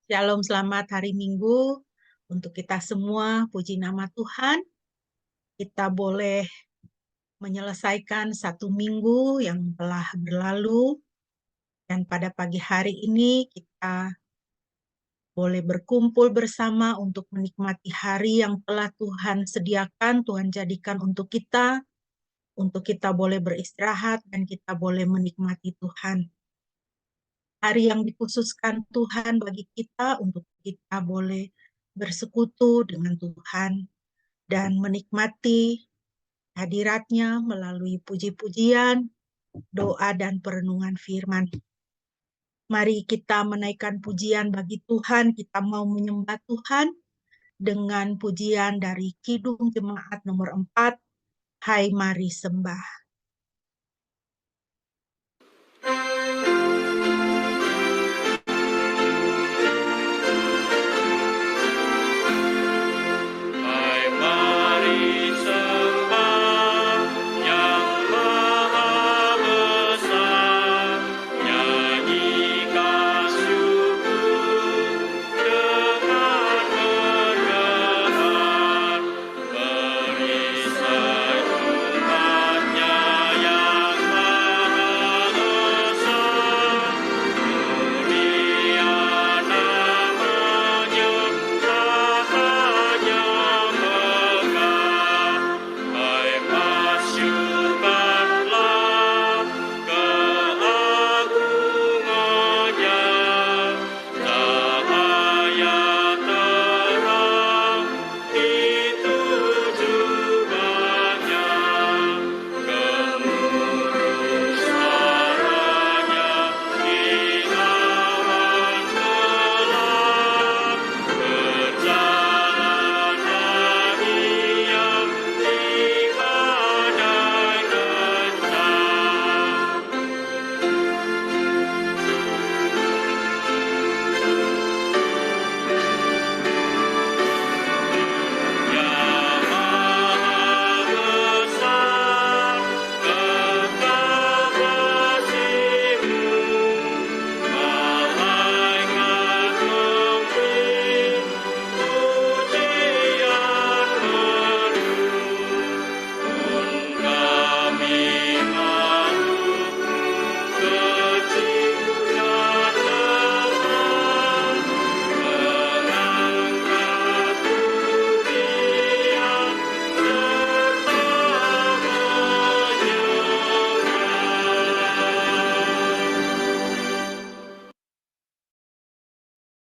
Shalom, selamat hari Minggu untuk kita semua. Puji nama Tuhan, kita boleh menyelesaikan satu minggu yang telah berlalu. Dan pada pagi hari ini kita boleh berkumpul bersama untuk menikmati hari yang telah Tuhan sediakan, Tuhan jadikan untuk kita boleh beristirahat dan kita boleh menikmati Tuhan. Hari yang dikhususkan Tuhan bagi kita untuk kita boleh bersekutu dengan Tuhan dan menikmati hadiratnya melalui puji-pujian, doa, dan perenungan firman. Mari kita menaikkan pujian bagi Tuhan, kita mau menyembah Tuhan dengan pujian dari Kidung Jemaat nomor 4, Hai Mari Sembah.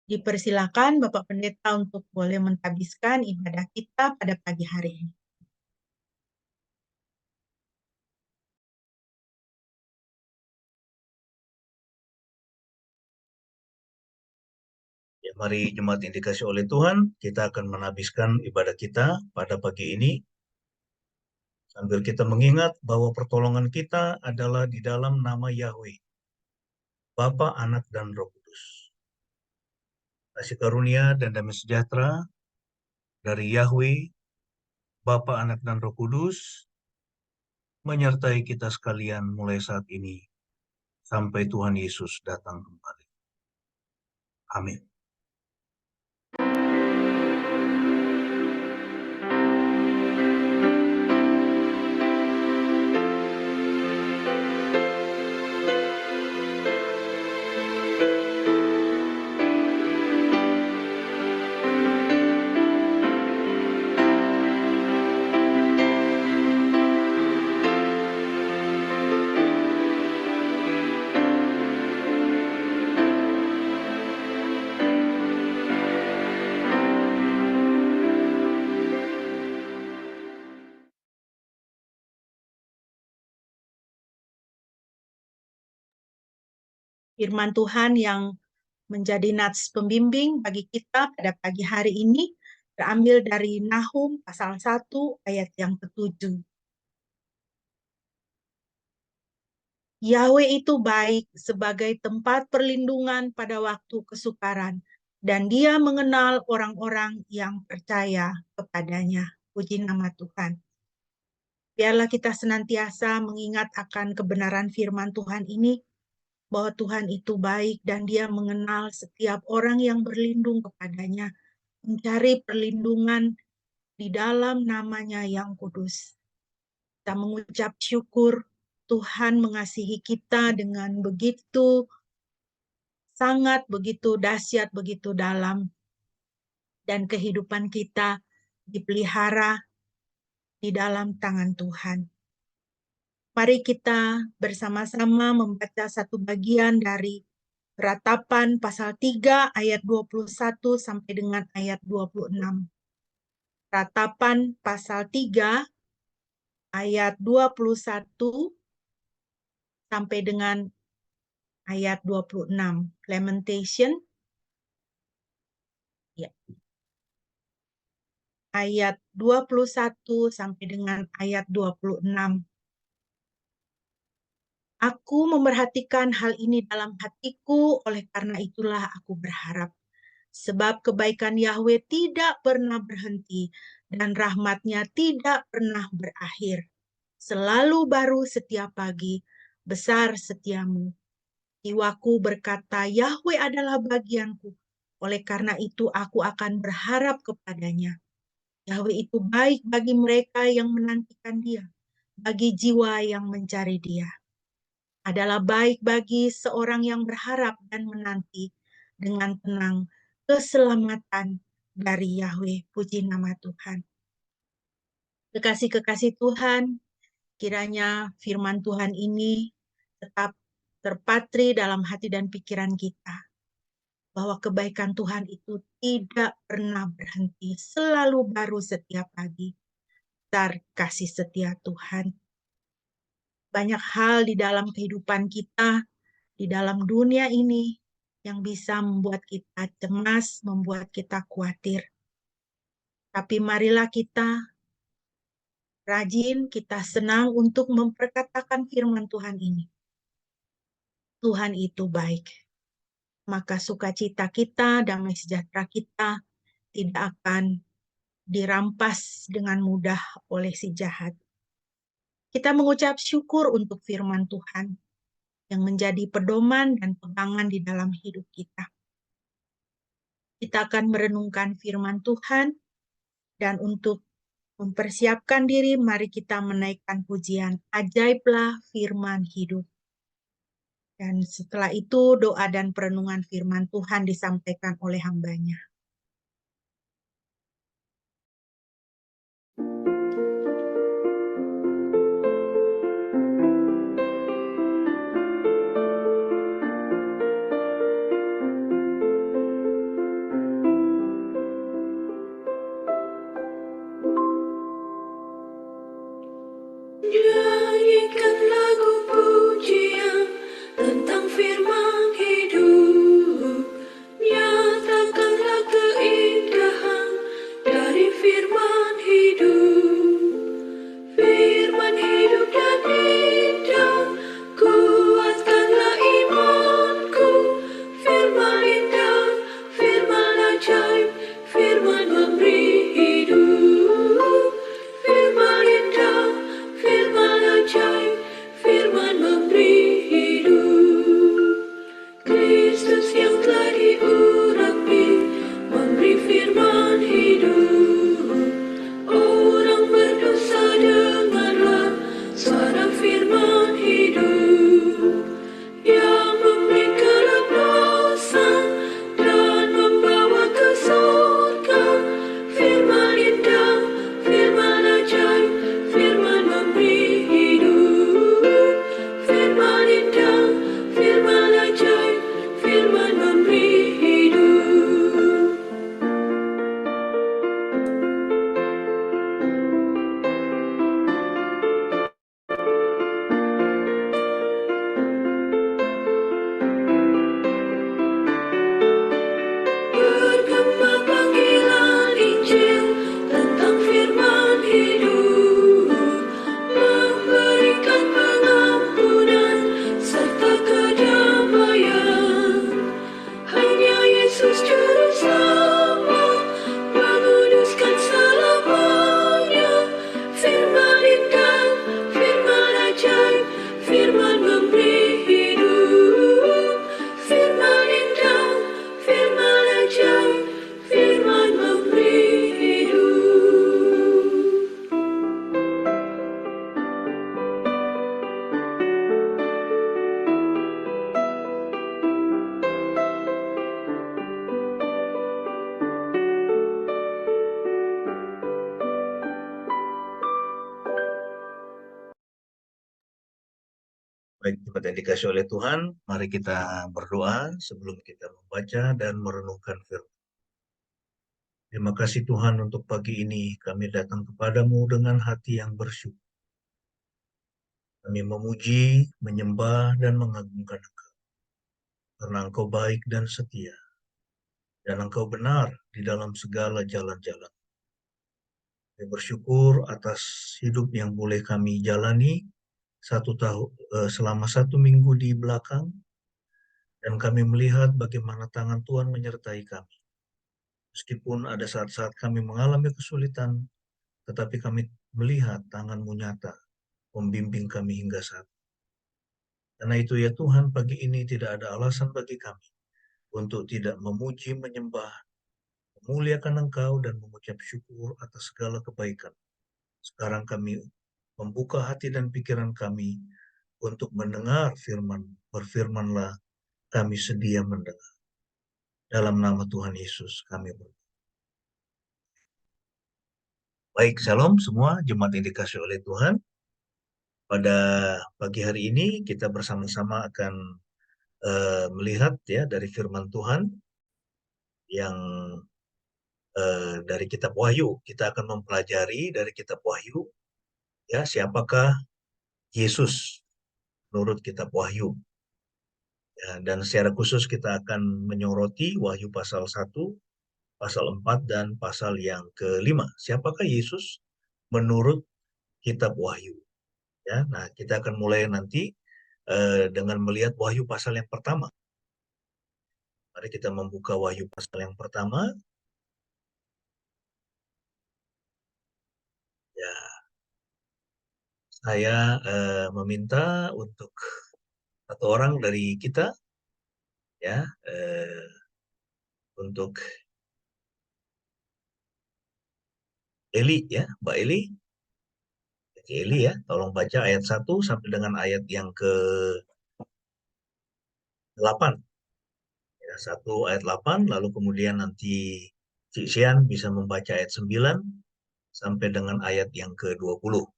Dipersilakan Bapak Pendeta untuk boleh mentabiskan ibadah kita pada pagi hari ini. Ya, mari jemaat yang dikasih oleh Tuhan, kita akan menabiskan ibadah kita pada pagi ini. Sambil kita mengingat bahwa pertolongan kita adalah di dalam nama Yahweh, Bapa, Anak, dan Roh Kudus. Kasih karunia dan damai sejahtera dari Yahweh, Bapa, Anak, dan Roh Kudus, menyertai kita sekalian mulai saat ini, sampai Tuhan Yesus datang kembali. Amin. Firman Tuhan yang menjadi nats pembimbing bagi kita pada pagi hari ini terambil dari Nahum pasal 1 ayat yang ke-7. Yahweh itu baik sebagai tempat perlindungan pada waktu kesukaran, dan Dia mengenal orang-orang yang percaya kepadanya. Puji nama Tuhan. Biarlah kita senantiasa mengingat akan kebenaran firman Tuhan ini, bahwa Tuhan itu baik dan Dia mengenal setiap orang yang berlindung kepadanya, mencari perlindungan di dalam nama-Nya yang kudus. Kita mengucap syukur Tuhan mengasihi kita dengan begitu sangat, begitu dahsyat, begitu dalam, dan kehidupan kita dipelihara di dalam tangan Tuhan. Mari kita bersama-sama membaca satu bagian dari Ratapan pasal 3 ayat 21 sampai dengan ayat 26. Ratapan pasal 3 ayat 21 sampai dengan ayat 26. Lamentation ya. Ayat 21 sampai dengan ayat 26. Aku memerhatikan hal ini dalam hatiku, oleh karena itulah aku berharap. Sebab kebaikan Yahweh tidak pernah berhenti, dan rahmat-Nya tidak pernah berakhir. Selalu baru setiap pagi, besar setiamu. Jiwaku berkata, Yahweh adalah bagianku. Oleh karena itu aku akan berharap kepadanya. Yahweh itu baik bagi mereka yang menantikan Dia, bagi jiwa yang mencari Dia. Adalah baik bagi seorang yang berharap dan menanti dengan tenang keselamatan dari Yahweh. Puji nama Tuhan. Kekasih-kekasih Tuhan, kiranya firman Tuhan ini tetap terpatri dalam hati dan pikiran kita, bahwa kebaikan Tuhan itu tidak pernah berhenti, selalu baru setiap pagi. Besar kasih setia Tuhan. Banyak hal di dalam kehidupan kita, di dalam dunia ini, yang bisa membuat kita cemas, membuat kita khawatir. Tapi marilah kita rajin, kita senang untuk memperkatakan firman Tuhan ini. Tuhan itu baik. Maka sukacita kita, damai sejahtera kita tidak akan dirampas dengan mudah oleh si jahat. Kita mengucap syukur untuk firman Tuhan yang menjadi pedoman dan pegangan di dalam hidup kita. Kita akan merenungkan firman Tuhan, dan untuk mempersiapkan diri, mari kita menaikkan pujian Ajaiblah Firman Hidup. Dan setelah itu doa dan perenungan firman Tuhan disampaikan oleh hamba-Nya. Nyanyikan lagu pujian tentang firman hidup, nyatakanlah Jemaat yang dikasih oleh Tuhan, mari kita berdoa sebelum kita membaca dan merenungkan firman. Terima kasih Tuhan untuk pagi ini kami datang kepadamu dengan hati yang bersyukur. Kami memuji, menyembah, dan mengagungkan Engkau. Karena Engkau baik dan setia. Dan Engkau benar di dalam segala jalan-jalan. Kami bersyukur atas hidup yang boleh kami jalani selama 1 minggu di belakang. Dan kami melihat bagaimana tangan Tuhan menyertai kami. Meskipun ada saat-saat kami mengalami kesulitan, tetapi kami melihat tangan-Mu nyata, membimbing kami hingga saat ini. Karena itu ya Tuhan, pagi ini tidak ada alasan bagi kami untuk tidak memuji, menyembah, memuliakan Engkau, dan mengucap syukur atas segala kebaikan. Sekarang kami membuka hati dan pikiran kami untuk mendengar firman. Berfirmanlah, kami sedia mendengar. Dalam nama Tuhan Yesus kami berdoa. Baik, shalom semua jemaat yang dikasih oleh Tuhan. Pada pagi hari ini kita bersama-sama akan melihat ya dari firman Tuhan yang dari kitab Wahyu. Kita akan mempelajari dari kitab Wahyu ya siapakah Yesus menurut kitab Wahyu. Ya, dan secara khusus kita akan menyoroti Wahyu pasal 1, pasal 4, dan pasal yang ke-5. Siapakah Yesus menurut kitab Wahyu? Ya, nah kita akan mulai nanti dengan melihat Wahyu pasal yang pertama. Mari kita membuka Wahyu pasal yang pertama. Ya, saya meminta untuk satu orang dari kita, ya, untuk Eli, ya, Mbak Eli. Eli ya, tolong baca ayat 1 sampai dengan ayat yang ke-8. Ya, 1 ayat 8, lalu kemudian nanti Cik Sian bisa membaca ayat 9 sampai dengan ayat yang ke-20.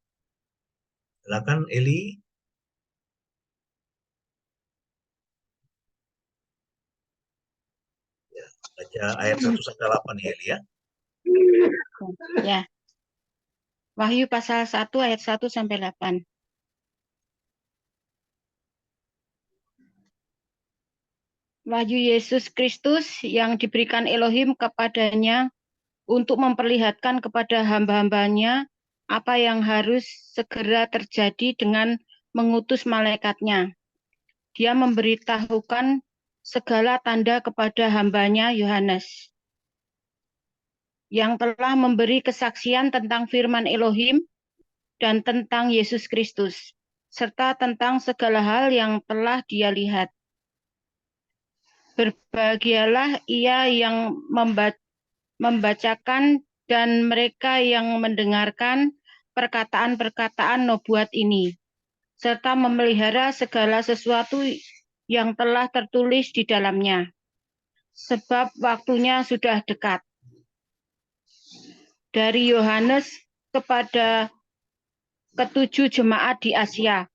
Silakan Eli. Ya, baca ayat 1 sampai 8 ya Eli ya. Ya. Wahyu pasal 1 ayat 1 sampai 8. Wahyu Yesus Kristus yang diberikan Elohim kepadanya untuk memperlihatkan kepada hamba-hambanya apa yang harus segera terjadi dengan mengutus malaikatnya. Dia memberitahukan segala tanda kepada hambanya Yohanes, yang telah memberi kesaksian tentang firman Elohim dan tentang Yesus Kristus, serta tentang segala hal yang telah dia lihat. Berbahagialah ia yang membacakan dan mereka yang mendengarkan perkataan-perkataan nubuat ini, serta memelihara segala sesuatu yang telah tertulis di dalamnya, sebab waktunya sudah dekat. Dari Yohanes kepada ketujuh jemaat di Asia,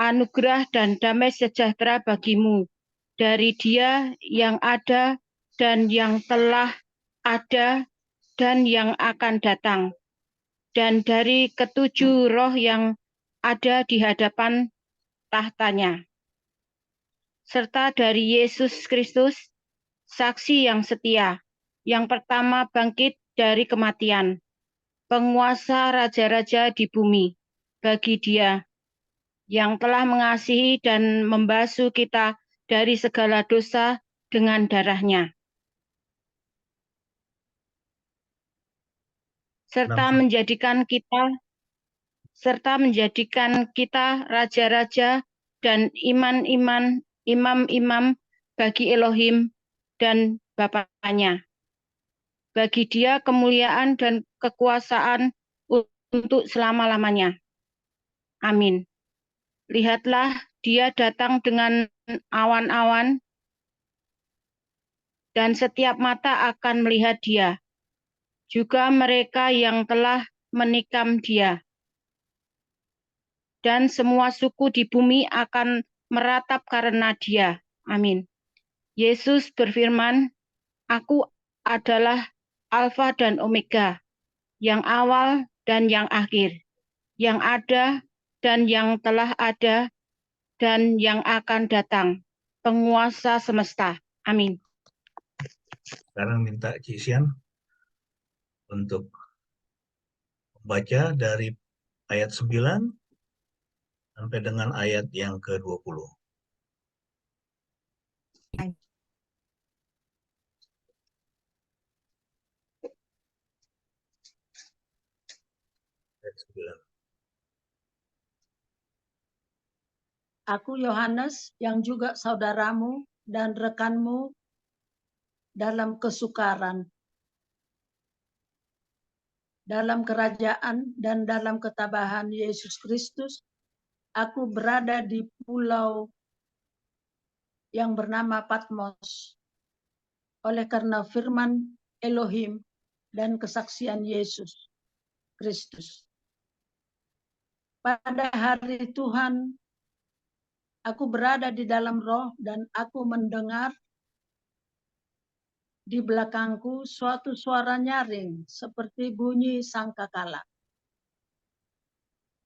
anugerah dan damai sejahtera bagimu, dari Dia yang ada dan yang telah ada dan yang akan datang, dan dari ketujuh roh yang ada di hadapan tahtanya, serta dari Yesus Kristus, saksi yang setia, yang pertama bangkit dari kematian, penguasa raja-raja di bumi, bagi Dia yang telah mengasihi dan membasuh kita dari segala dosa dengan darah-Nya, serta menjadikan kita raja-raja dan imam-imam bagi Elohim dan Bapa-Nya. Bagi Dia kemuliaan dan kekuasaan untuk selama-lamanya. Amin. Lihatlah, Dia datang dengan awan-awan, dan setiap mata akan melihat Dia, juga mereka yang telah menikam Dia. Dan semua suku di bumi akan meratap karena Dia. Amin. Yesus berfirman, Aku adalah Alfa dan Omega, yang awal dan yang akhir, yang ada dan yang telah ada dan yang akan datang, penguasa semesta. Amin. Sekarang minta Cik Sian untuk membaca dari ayat 9 sampai dengan ayat yang ke-20. Ayat 9. Aku Yohanes yang juga saudaramu dan rekanmu dalam kesukaran, dalam kerajaan dan dalam ketabahan Yesus Kristus. Aku berada di pulau yang bernama Patmos oleh karena firman Elohim dan kesaksian Yesus Kristus. Pada hari Tuhan, aku berada di dalam roh dan aku mendengar di belakangku suatu suara nyaring seperti bunyi sangkakala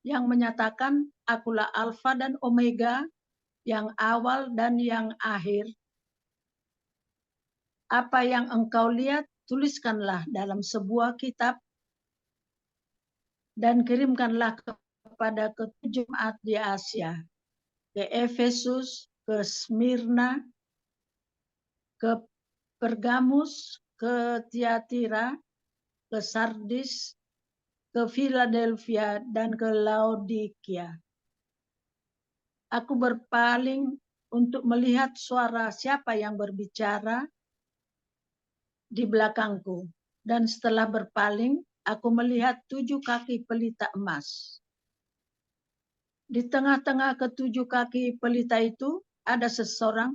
yang menyatakan, Akulah Alfa dan Omega, yang awal dan yang akhir. Apa yang engkau lihat, tuliskanlah dalam sebuah kitab dan kirimkanlah kepada ketujuh jemaat di Asia, ke Efesus, ke Smyrna, ke Pergamus, ke Tiatira, ke Sardis, ke Philadelphia, dan ke Laodikia. Aku berpaling untuk melihat suara siapa yang berbicara di belakangku. Dan setelah berpaling, aku melihat 7 kaki pelita emas. Di tengah-tengah ketujuh kaki pelita itu ada seseorang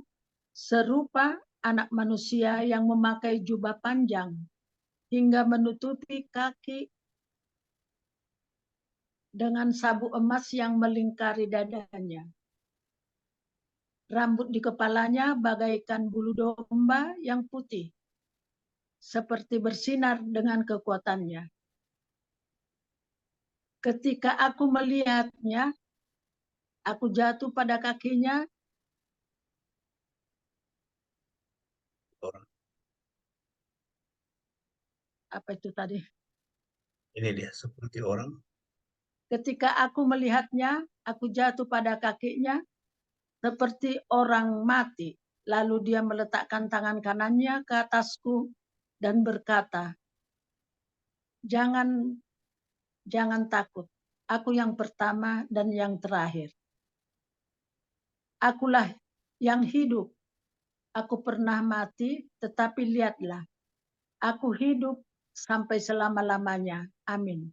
serupa anak manusia yang memakai jubah panjang hingga menutupi kaki dengan sabuk emas yang melingkari dadanya. Rambut di kepalanya bagaikan bulu domba yang putih, seperti bersinar dengan kekuatannya. Ketika aku melihatnya, aku jatuh pada kakinya. Orang. Apa itu tadi? Ini dia, seperti orang. Ketika aku melihatnya, aku jatuh pada kakinya seperti orang mati. Lalu dia meletakkan tangan kanannya ke atasku dan berkata, Jangan takut, aku yang pertama dan yang terakhir. Akulah yang hidup. Aku pernah mati, tetapi lihatlah, aku hidup sampai selama-lamanya. Amin.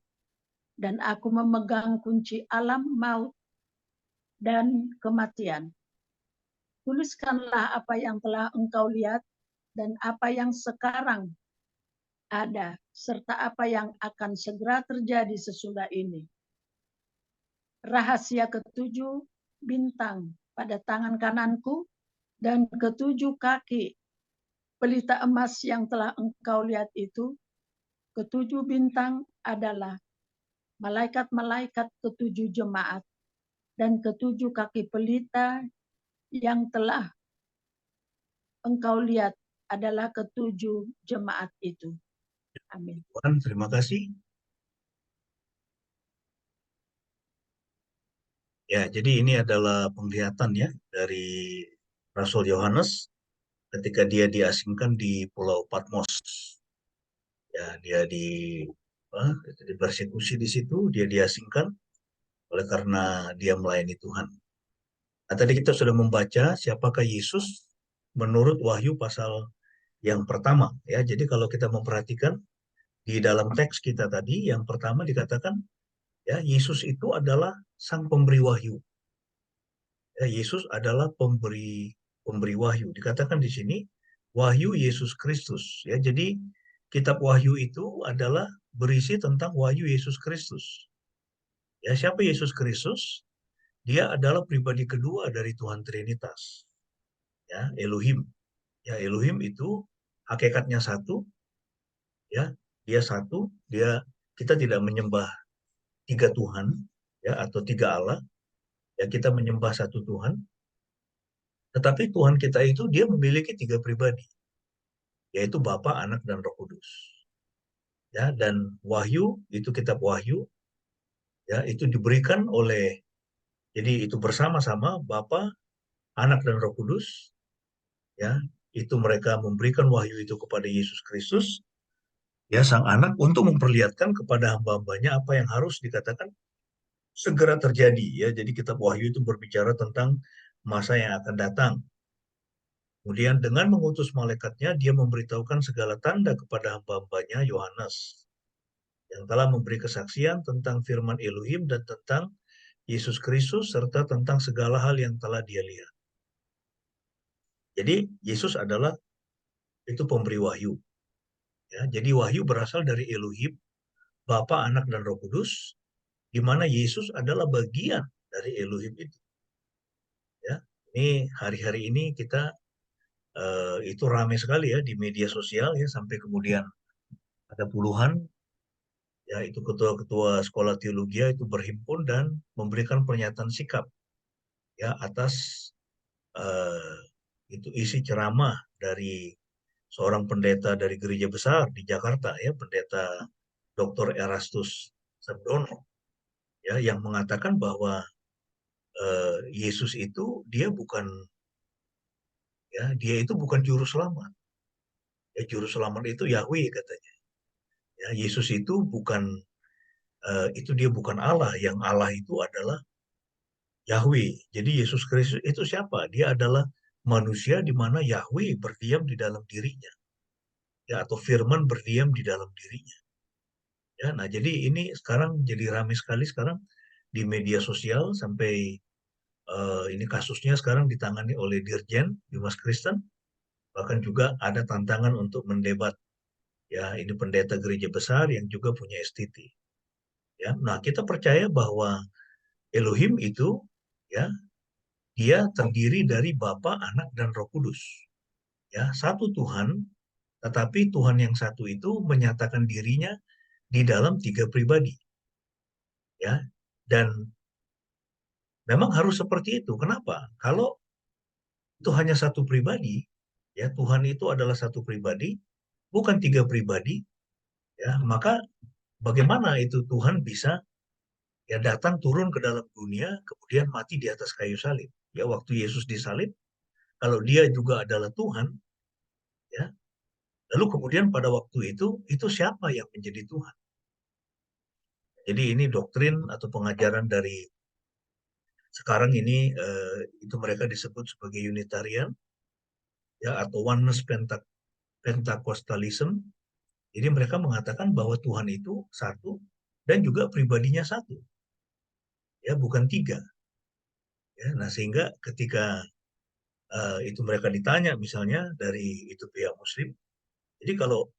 Dan aku memegang kunci alam maut dan kematian. Tuliskanlah apa yang telah engkau lihat dan apa yang sekarang ada, serta apa yang akan segera terjadi sesudah ini. Rahasia ketujuh bintang pada tangan kananku dan ketujuh kaki pelita emas yang telah engkau lihat itu, ketujuh bintang adalah malaikat-malaikat ketujuh jemaat, dan ketujuh kaki pelita yang telah engkau lihat adalah ketujuh jemaat itu. Amin. Tuhan, terima kasih. Ya, jadi ini adalah penglihatan ya dari Rasul Yohanes ketika dia diasingkan di Pulau Patmos. Ya, dia dipersekusi di situ, dia diasingkan oleh karena dia melayani Tuhan. Nah, tadi kita sudah membaca siapakah Yesus menurut Wahyu pasal yang pertama. Ya, jadi kalau kita memperhatikan di dalam teks kita tadi, yang pertama dikatakan, ya Yesus itu adalah sang pemberi wahyu. Ya, Yesus adalah pemberi wahyu. Dikatakan di sini wahyu Yesus Kristus. Ya, jadi kitab Wahyu itu adalah berisi tentang wahyu Yesus Kristus. Ya, siapa Yesus Kristus? dia adalah pribadi kedua dari Tuhan Trinitas. Ya, Elohim. Ya, Elohim itu hakikatnya satu, ya. Dia satu, kita tidak menyembah tiga Tuhan, ya, atau tiga Allah. Ya, kita menyembah satu Tuhan. Tetapi Tuhan kita itu dia memiliki tiga pribadi, yaitu Bapa, Anak, dan Roh Kudus. Ya, dan Wahyu itu kitab Wahyu, ya, itu diberikan oleh, jadi itu bersama-sama Bapa, Anak, dan Roh Kudus, ya, itu mereka memberikan wahyu itu kepada Yesus Kristus, ya, Sang Anak, untuk memperlihatkan kepada hamba-hambanya apa yang harus dikatakan segera terjadi, ya. Jadi kitab Wahyu itu berbicara tentang masa yang akan datang. Kemudian dengan mengutus malaikatnya, dia memberitahukan segala tanda kepada hamba-hambanya Yohanes, yang telah memberi kesaksian tentang firman Elohim dan tentang Yesus Kristus, serta tentang segala hal yang telah dia lihat. Jadi Yesus adalah itu pemberi wahyu. Ya, jadi wahyu berasal dari Elohim, Bapa, Anak, dan Roh Kudus, di mana Yesus adalah bagian dari Elohim itu. Ya, ini hari-hari ini kita itu ramai sekali ya di media sosial, ya, sampai kemudian ada puluhan, ya, itu ketua-ketua sekolah teologi itu berhimpun dan memberikan pernyataan sikap, ya, atas itu isi ceramah dari seorang pendeta dari gereja besar di Jakarta, ya, pendeta Dr. Erastus Sabdono, ya, yang mengatakan bahwa Yesus itu dia itu bukan juru selamat. Ya, juru selamat itu Yahweh katanya. Ya, Yesus itu dia bukan Allah, yang Allah itu adalah Yahweh. Jadi Yesus Kristus itu siapa? Dia adalah manusia di mana Yahweh berdiam di dalam dirinya. Ya, atau firman berdiam di dalam dirinya. Ya, nah jadi ini sekarang jadi ramai sekali sekarang di media sosial, sampai ini kasusnya sekarang ditangani oleh Dirjen Dimas Kristen, bahkan juga ada tantangan untuk mendebat, ya, ini pendeta gereja besar yang juga punya STT, ya. Nah, kita percaya bahwa Elohim itu, ya, dia terdiri dari Bapa, Anak, dan Roh Kudus, ya, satu Tuhan, tetapi Tuhan yang satu itu menyatakan dirinya di dalam tiga pribadi, ya. Dan memang harus seperti itu. Kenapa? Kalau itu hanya satu pribadi, ya, Tuhan itu adalah satu pribadi, bukan tiga pribadi, ya, maka bagaimana itu Tuhan bisa, ya, datang turun ke dalam dunia kemudian mati di atas kayu salib? Ya, waktu Yesus disalib, kalau dia juga adalah Tuhan, ya, lalu kemudian pada waktu itu siapa yang menjadi Tuhan? Jadi ini doktrin atau pengajaran dari sekarang ini, itu mereka disebut sebagai Unitarian, ya, atau Oneness Pentecostalism. Jadi mereka mengatakan bahwa Tuhan itu satu dan juga pribadinya satu, ya, bukan tiga. Ya, nah sehingga ketika itu mereka ditanya misalnya dari itu pihak Muslim, jadi kalau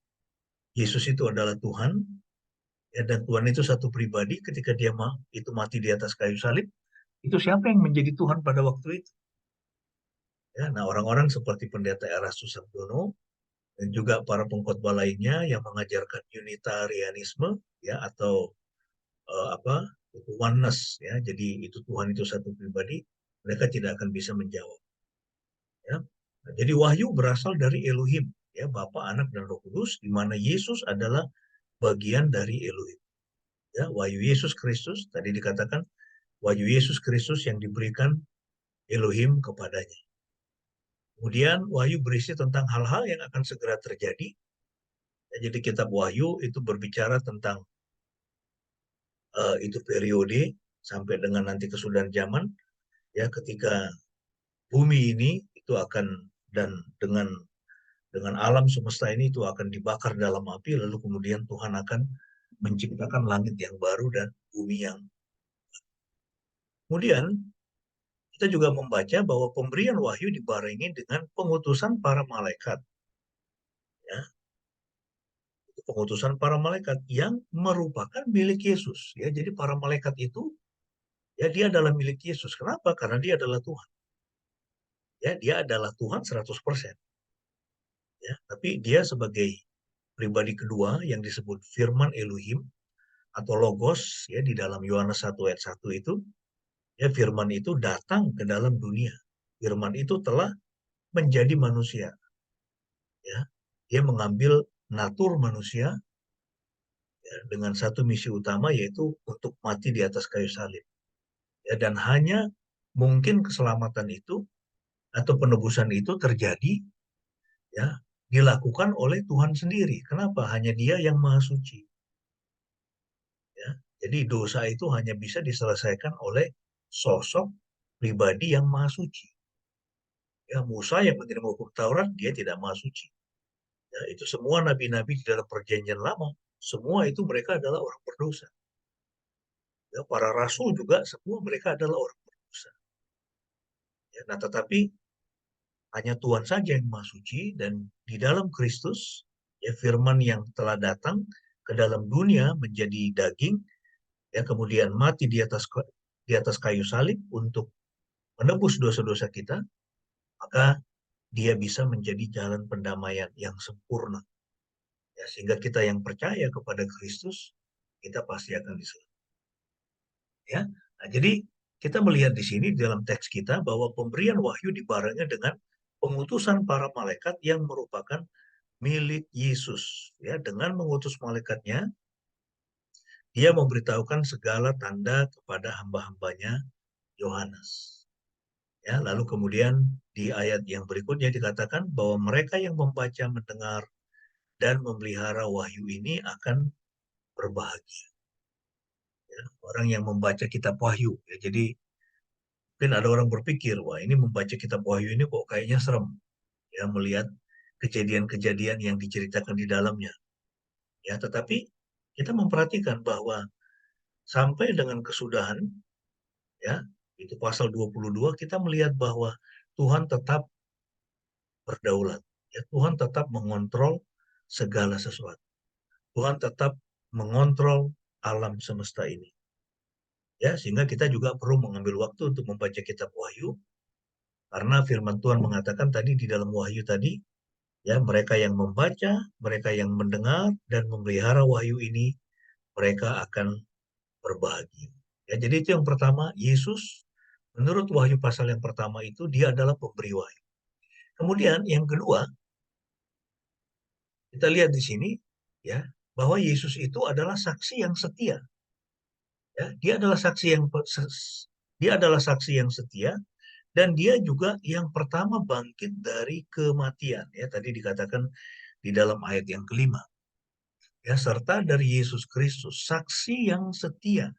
Yesus itu adalah Tuhan, ya, dan Tuhan itu satu pribadi, ketika dia itu mati di atas kayu salib, itu siapa yang menjadi Tuhan pada waktu itu? Ya, nah orang-orang seperti pendeta Erastus Sabdono dan juga para pengkhotbah lainnya yang mengajarkan Unitarianisme, ya, atau apa itu oneness, ya, jadi itu Tuhan itu satu pribadi, mereka tidak akan bisa menjawab, ya. Nah, jadi wahyu berasal dari Elohim, ya, Bapa, Anak, dan Roh Kudus, di mana Yesus adalah bagian dari Elohim, ya. Wahyu Yesus Kristus tadi dikatakan wahyu Yesus Kristus yang diberikan Elohim kepadanya. Kemudian wahyu berisi tentang hal-hal yang akan segera terjadi, ya, jadi kitab Wahyu itu berbicara tentang itu periode sampai dengan nanti kesudahan zaman, ya, ketika bumi ini itu akan, dan dengan alam semesta ini itu akan dibakar dalam api, lalu kemudian Tuhan akan menciptakan langit yang baru dan bumi yang. Kemudian kita juga membaca bahwa pemberian wahyu dibarengi dengan pengutusan para malaikat, ya, pengutusan para malaikat yang merupakan milik Yesus, ya. Jadi para malaikat itu, Ya, dia adalah milik Yesus. Kenapa? Karena dia adalah Tuhan. Ya, dia adalah Tuhan 100%. Ya, tapi dia sebagai pribadi kedua yang disebut firman Elohim atau logos ya di dalam Yohanes 1 ayat 1 itu, ya firman itu datang ke dalam dunia. Firman itu telah menjadi manusia. Ya, dia mengambil natur manusia ya, dengan satu misi utama yaitu untuk mati di atas kayu salib. Ya, dan hanya mungkin keselamatan itu atau penebusan itu terjadi ya dilakukan oleh Tuhan sendiri. Kenapa? Hanya Dia yang Maha Suci. Ya, jadi dosa itu hanya bisa diselesaikan oleh sosok pribadi yang Maha Suci. Ya, Musa yang menerima hukum Taurat dia tidak Maha Suci. Ya, itu semua nabi-nabi di dalam perjanjian lama, semua itu mereka adalah orang berdosa. Ya, para rasul juga semua mereka adalah orang berdosa. Ya, nah, tetapi hanya Tuhan saja yang Maha Suci dan di dalam Kristus, ya firman yang telah datang ke dalam dunia menjadi daging, ya kemudian mati di atas kayu salib untuk menebus dosa-dosa kita, maka dia bisa menjadi jalan pendamaian yang sempurna. Ya, sehingga kita yang percaya kepada Kristus, kita pasti akan diselamatkan. Ya, nah, jadi kita melihat di sini dalam teks kita bahwa pemberian wahyu dibarengi dengan pengutusan para malaikat yang merupakan milik Yesus. Ya, dengan mengutus malaikatnya, dia memberitahukan segala tanda kepada hamba-hambanya Yohanes. Ya, lalu kemudian di ayat yang berikutnya dikatakan bahwa mereka yang membaca, mendengar, dan memelihara wahyu ini akan berbahagia. Ya, orang yang membaca kitab wahyu. Ya, jadi mungkin ada orang berpikir, wah ini membaca kitab wahyu ini kok kayaknya serem. Ya, melihat kejadian-kejadian yang diceritakan di dalamnya. Ya, tetapi kita memperhatikan bahwa sampai dengan kesudahan, ya, itu pasal 22, kita melihat bahwa Tuhan tetap berdaulat. Ya, Tuhan tetap mengontrol segala sesuatu. Tuhan tetap mengontrol alam semesta ini. Ya, sehingga kita juga perlu mengambil waktu untuk membaca kitab Wahyu, karena firman Tuhan mengatakan tadi di dalam Wahyu tadi, ya mereka yang membaca, mereka yang mendengar dan memelihara Wahyu ini, mereka akan berbahagia. Ya, jadi itu yang pertama, Yesus menurut Wahyu pasal yang pertama itu dia adalah pemberi wahyu. Kemudian yang kedua, kita lihat di sini ya bahwa Yesus itu adalah saksi yang setia. Ya, dia adalah saksi yang setia dan dia juga yang pertama bangkit dari kematian. Ya, tadi dikatakan di dalam ayat yang kelima. Ya, serta dari Yesus Kristus, saksi yang setia.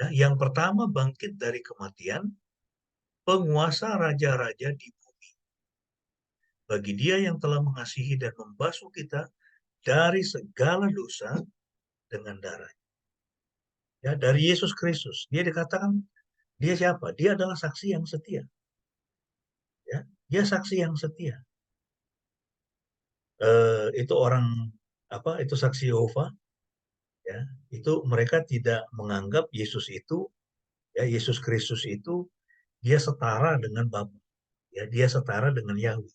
Ya, yang pertama bangkit dari kematian, penguasa raja-raja di bumi. Bagi dia yang telah mengasihi dan membasuh kita dari segala dosa dengan darah. Ya, dari Yesus Kristus. Dia dikatakan, dia siapa? Dia adalah saksi yang setia. Ya, dia saksi yang setia. Itu orang apa? Itu saksi Yehova. Ya, itu mereka tidak menganggap Yesus itu, ya Yesus Kristus itu dia setara dengan Bapa. Ya, dia setara dengan Yahweh.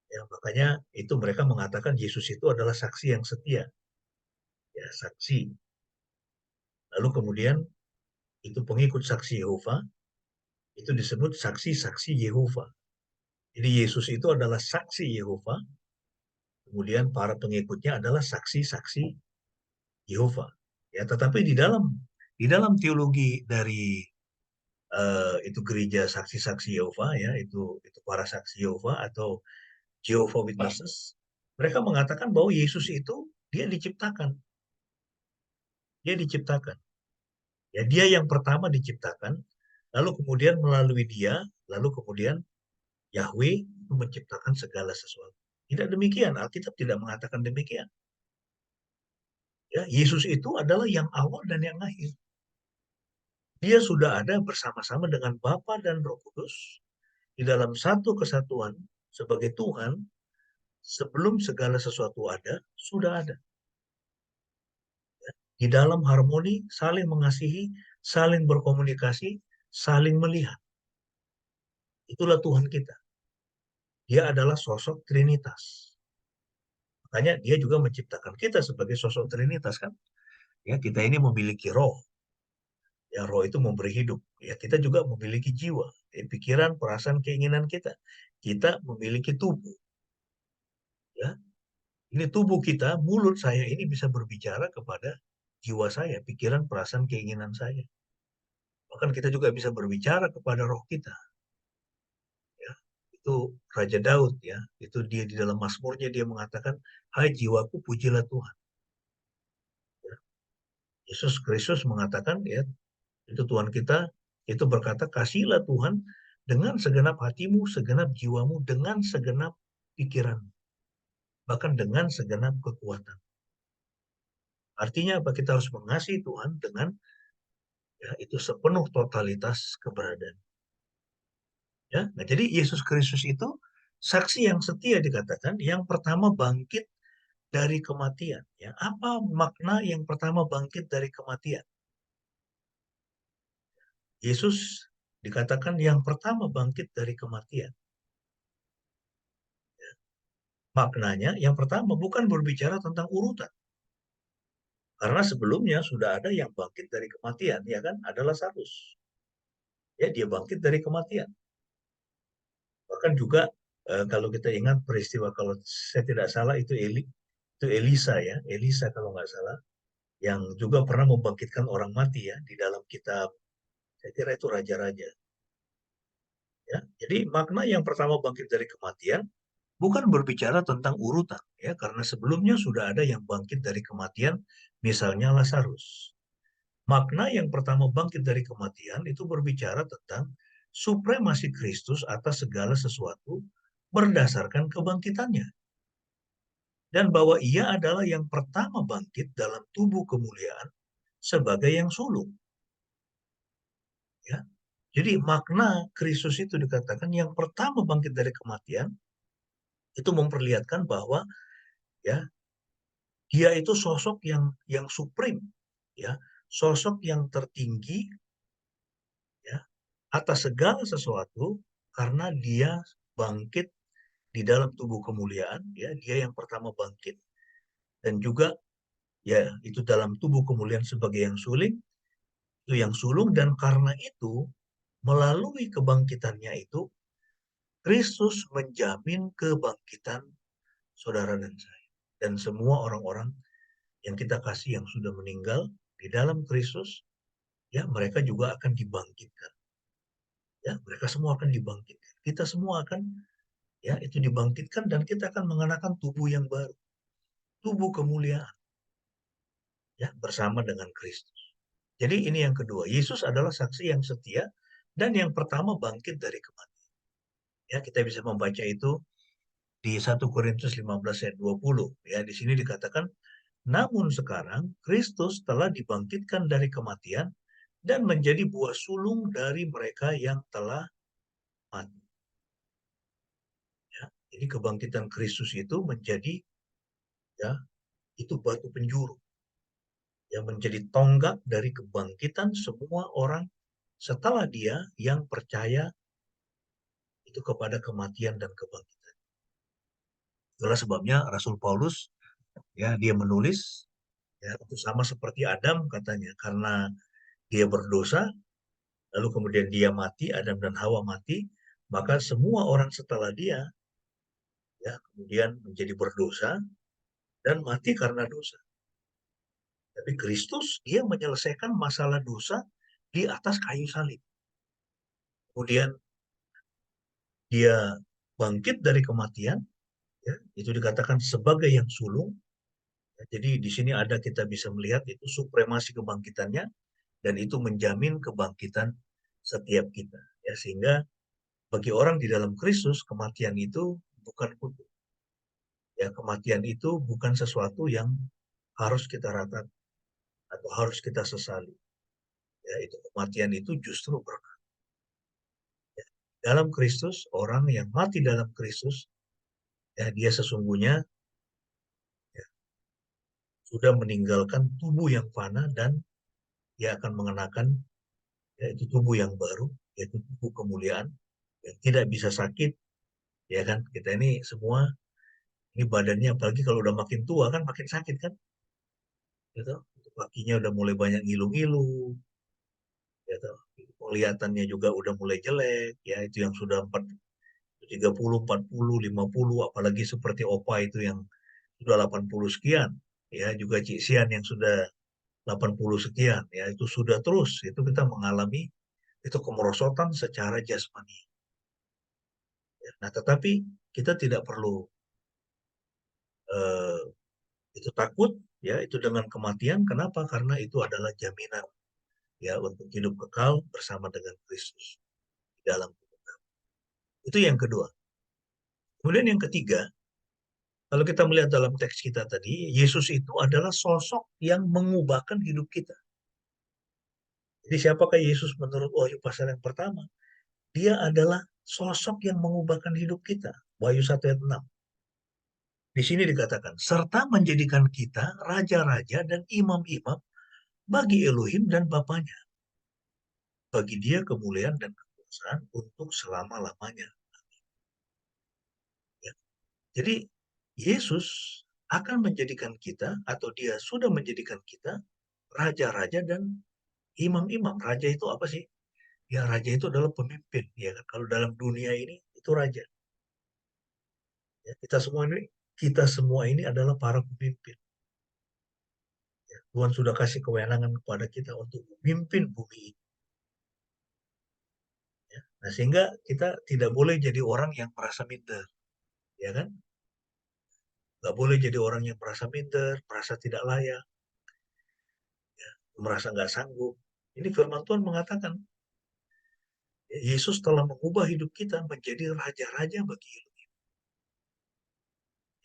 Ya, makanya itu mereka mengatakan Yesus itu adalah saksi yang setia. Ya, saksi. Lalu kemudian itu pengikut saksi Yehova, itu disebut saksi-saksi Yehova. Jadi Yesus itu adalah saksi Yehova, kemudian para pengikutnya adalah saksi-saksi Yehova. Ya, tetapi di dalam teologi dari itu gereja saksi-saksi Yehova ya, itu para saksi Yehova atau Jehovah Witnesses, mereka mengatakan bahwa Yesus itu dia diciptakan. Dia diciptakan. Ya, dia yang pertama diciptakan, lalu kemudian melalui dia, lalu kemudian Yahweh menciptakan segala sesuatu. Tidak demikian, Alkitab tidak mengatakan demikian. Ya, Yesus itu adalah yang awal dan yang akhir. Dia sudah ada bersama-sama dengan Bapa dan Roh Kudus di dalam satu kesatuan sebagai Tuhan. Sebelum segala sesuatu ada, sudah ada. di dalam harmoni, saling mengasihi, saling berkomunikasi, saling melihat. Itulah Tuhan kita. Dia adalah sosok Trinitas. Makanya dia juga menciptakan kita sebagai sosok Trinitas kan. Ya, kita ini memiliki roh. Ya, roh itu memberi hidup. Ya, kita juga memiliki jiwa, pikiran, perasaan, keinginan kita. Kita memiliki tubuh. Ya, ini tubuh kita, mulut saya ini bisa berbicara kepada jiwa saya, pikiran, perasaan, keinginan saya. Bahkan kita juga bisa berbicara kepada roh kita. Ya, itu Raja Daud ya, itu dia di dalam Mazmurnya dia mengatakan, "Hai jiwaku, pujilah Tuhan." Ya, Yesus Kristus mengatakan ya, itu Tuhan kita itu berkata, "Kasihilah Tuhan dengan segenap hatimu, segenap jiwamu, dengan segenap pikiranmu, bahkan dengan segenap kekuatan." Artinya apa? Kita harus mengasihi Tuhan dengan ya itu sepenuh totalitas keberadaan. Ya, nah, jadi Yesus Kristus itu saksi yang setia dikatakan yang pertama bangkit dari kematian. Ya, apa makna yang pertama bangkit dari kematian? Yesus dikatakan yang pertama bangkit dari kematian. Maknanya yang pertama bukan berbicara tentang urutan. Karena sebelumnya sudah ada yang bangkit dari kematian, ya kan? Ada Lazarus. Ya, dia bangkit dari kematian. Bahkan juga kalau kita ingat peristiwa, kalau saya tidak salah itu Elisa ya, Elisa kalau nggak salah, yang juga pernah membangkitkan orang mati ya di dalam kitab, saya kira itu Raja-Raja. Ya, jadi makna yang pertama bangkit dari kematian bukan berbicara tentang urutan ya, karena sebelumnya sudah ada yang bangkit dari kematian, misalnya Lazarus. Makna yang pertama bangkit dari kematian itu berbicara tentang supremasi Kristus atas segala sesuatu berdasarkan kebangkitannya. Dan bahwa ia adalah yang pertama bangkit dalam tubuh kemuliaan sebagai yang sulung. Ya. Jadi makna Kristus itu dikatakan yang pertama bangkit dari kematian itu memperlihatkan bahwa ya dia itu sosok yang supreme, ya, sosok yang tertinggi ya atas segala sesuatu karena dia bangkit di dalam tubuh kemuliaan, ya, dia yang pertama bangkit dan juga ya itu dalam tubuh kemuliaan sebagai yang sulung, itu yang sulung dan karena itu melalui kebangkitannya itu Kristus menjamin kebangkitan saudara dan saya dan semua orang-orang yang kita kasih yang sudah meninggal di dalam Kristus, ya mereka juga akan dibangkitkan. Ya, mereka semua akan dibangkitkan. Kita semua akan ya itu dibangkitkan dan kita akan mengenakan tubuh yang baru, tubuh kemuliaan ya bersama dengan Kristus. Jadi ini yang kedua, Yesus adalah saksi yang setia dan yang pertama bangkit dari kematian. Ya, kita bisa membaca itu di 1 Korintus 15 ayat 20. Ya, di sini dikatakan, namun sekarang Kristus telah dibangkitkan dari kematian dan menjadi buah sulung dari mereka yang telah mati. Ya, jadi kebangkitan Kristus itu menjadi ya itu batu penjuru yang menjadi tonggak dari kebangkitan semua orang setelah dia yang percaya itu kepada kematian dan kebangkitan. Itulah sebabnya Rasul Paulus ya dia menulis ya itu sama seperti Adam katanya karena dia berdosa lalu kemudian dia mati, Adam dan Hawa mati, maka semua orang setelah dia ya kemudian menjadi berdosa dan mati karena dosa. Tapi Kristus dia menyelesaikan masalah dosa di atas kayu salib. Kemudian dia bangkit dari kematian, ya, itu dikatakan sebagai yang sulung. Ya, jadi di sini ada kita bisa melihat itu supremasi kebangkitannya dan itu menjamin kebangkitan setiap kita. Ya, sehingga bagi orang di dalam Kristus kematian itu bukan kutuk. Ya, kematian itu bukan sesuatu yang harus kita ratakan atau harus kita sesali. Ya, itu kematian itu justru berkah. Ya, dalam Kristus, orang yang mati dalam Kristus, ya dia sesungguhnya ya, sudah meninggalkan tubuh yang fana dan dia akan mengenakan yaitu tubuh yang baru, yaitu tubuh kemuliaan yang tidak bisa sakit, ya kan? Kita ini semua ini badannya apalagi kalau udah makin tua kan makin sakit kan, gitu. Kakinya udah mulai banyak ngilu-ngilu, gitu. Kelihatannya juga udah mulai jelek, ya itu yang sudah 30, 40, 50, apalagi seperti Opa itu yang sudah 80 sekian, ya juga Cik Sian yang sudah 80 sekian, ya itu sudah terus, itu kita mengalami itu kemerosotan secara jasmani. Ya. Nah, tetapi kita tidak perlu eh, itu takut, ya itu dengan kematian. Kenapa? Karena itu adalah jaminan ya untuk hidup kekal bersama dengan Kristus di dalam tubuh kami. Itu yang kedua. Kemudian yang ketiga, kalau kita melihat dalam teks kita tadi, Yesus itu adalah sosok yang mengubahkan hidup kita. Jadi siapakah Yesus menurut Wahyu pasal yang pertama? Dia adalah sosok yang mengubahkan hidup kita. Wahyu 1 ayat 6. Di sini dikatakan, serta menjadikan kita raja-raja dan imam-imam bagi Elohim dan Bapaknya. Bagi dia kemuliaan dan kekuasaan untuk selama-lamanya. Ya. Jadi Yesus akan menjadikan kita, atau dia sudah menjadikan kita, raja-raja dan imam-imam. Raja itu apa sih? Ya raja itu adalah pemimpin. Ya kan? Kalau dalam dunia ini itu raja. Ya, kita semua ini adalah para pemimpin. Ya, Tuhan sudah kasih kewenangan kepada kita untuk memimpin bumi ini. Ya. Nah, sehingga kita tidak boleh jadi orang yang merasa minder, ya kan? Nggak boleh jadi orang yang merasa minder, merasa tidak layak, ya, merasa nggak sanggup. Ini firman Tuhan mengatakan, Yesus telah mengubah hidup kita menjadi raja-raja bagi Elohim.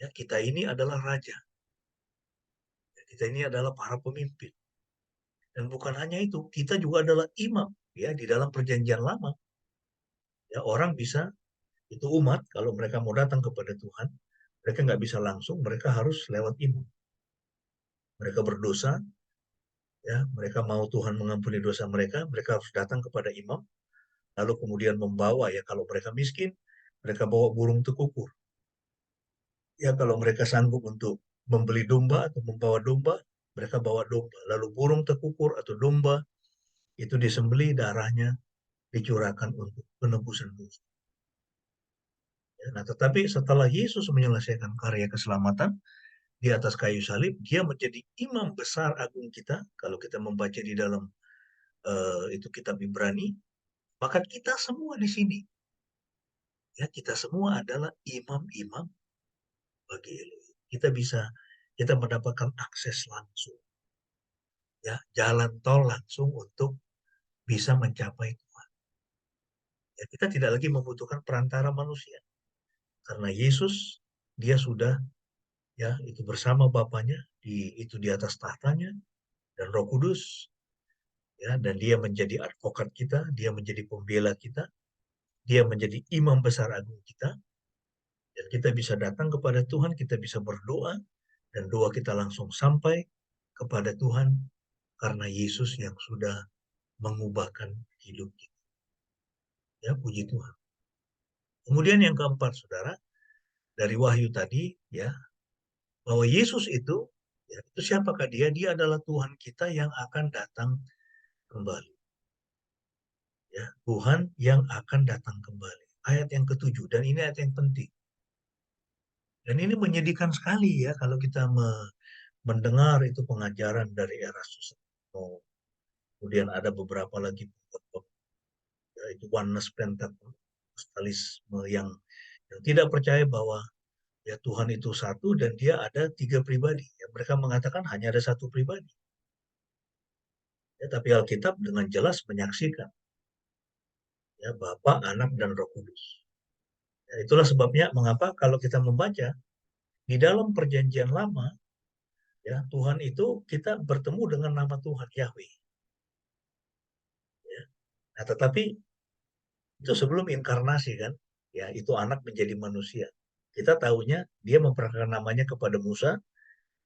Ya, kita ini adalah raja. Ya, kita ini adalah para pemimpin. Dan bukan hanya itu, kita juga adalah imam. Ya, di dalam perjanjian lama, ya orang bisa itu umat kalau mereka mau datang kepada Tuhan, mereka nggak bisa langsung, mereka harus lewat imam. Mereka berdosa, ya mereka mau Tuhan mengampuni dosa mereka, mereka harus datang kepada imam, lalu kemudian membawa, ya kalau mereka miskin, mereka bawa burung tekukur. Ya kalau mereka sanggup untuk membeli domba atau membawa domba, mereka bawa domba. Lalu burung tekukur atau domba itu disembelih, darahnya dicurahkan untuk penebusan dosa. Ya, nah, tetapi setelah Yesus menyelesaikan karya keselamatan di atas kayu salib, dia menjadi imam besar agung kita. Kalau kita membaca di dalam itu kitab Ibrani, maka kita semua di sini, ya kita semua adalah imam-imam bagi Elohim. Kita mendapatkan akses langsung, ya jalan tol langsung untuk bisa mencapai Tuhan. Ya, kita tidak lagi membutuhkan perantara manusia, karena Yesus dia sudah ya itu bersama Bapaknya itu di atas tahtanya dan Roh Kudus, ya dan dia menjadi advokat kita, dia menjadi pembela kita, dia menjadi imam besar agung kita, dan kita bisa datang kepada Tuhan, kita bisa berdoa, dan doa kita langsung sampai kepada Tuhan karena Yesus yang sudah mengubahkan hidup kita. Ya, puji Tuhan. Kemudian yang keempat, saudara, dari Wahyu tadi, ya, bahwa Yesus itu, ya, itu siapakah dia? Dia adalah Tuhan kita yang akan datang kembali. Ya, Tuhan yang akan datang kembali. Ayat yang ketujuh, dan ini ayat yang penting. Dan ini menyedihkan sekali ya kalau kita mendengar itu pengajaran dari Erastus. Kemudian ada beberapa lagi ya, itu oneness pentakostalisme yang tidak percaya bahwa ya Tuhan itu satu dan dia ada tiga pribadi. Ya, mereka mengatakan hanya ada satu pribadi. Ya, tapi Alkitab dengan jelas menyaksikan ya Bapa, Anak, dan Roh Kudus. Ya, itulah sebabnya mengapa kalau kita membaca di dalam perjanjian lama, ya Tuhan itu kita bertemu dengan nama Tuhan Yahweh. Ya. Nah, tetapi itu sebelum inkarnasi kan, ya itu anak menjadi manusia. Kita tahunya dia memperkenalkan namanya kepada Musa,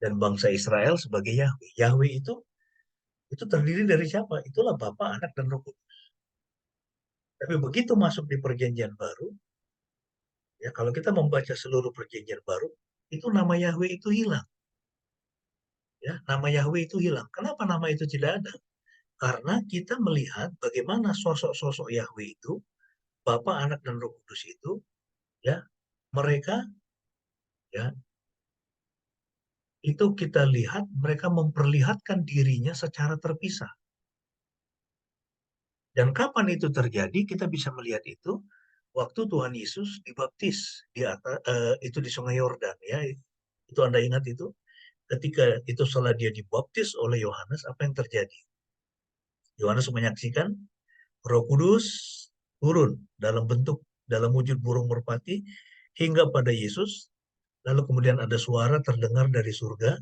dan bangsa Israel sebagai Yahweh. Yahweh itu terdiri dari siapa? Itulah Bapa, Anak, dan Roh Kudus. Tapi begitu masuk di Perjanjian Baru, ya kalau kita membaca seluruh Perjanjian Baru, itu nama Yahweh itu hilang. Ya, nama Yahweh itu hilang. Kenapa nama itu tidak ada? Karena kita melihat bagaimana sosok-sosok Yahweh itu, Bapa, Anak, dan Roh Kudus itu, ya mereka, ya itu kita lihat mereka memperlihatkan dirinya secara terpisah. Dan kapan itu terjadi? Kita bisa melihat itu waktu Tuhan Yesus dibaptis itu di Sungai Yordan, ya. Itu Anda ingat itu? Ketika itu setelah dia dibaptis oleh Yohanes, apa yang terjadi? Yohanes menyaksikan Roh Kudus turun dalam wujud burung merpati hingga pada Yesus. Lalu kemudian ada suara terdengar dari surga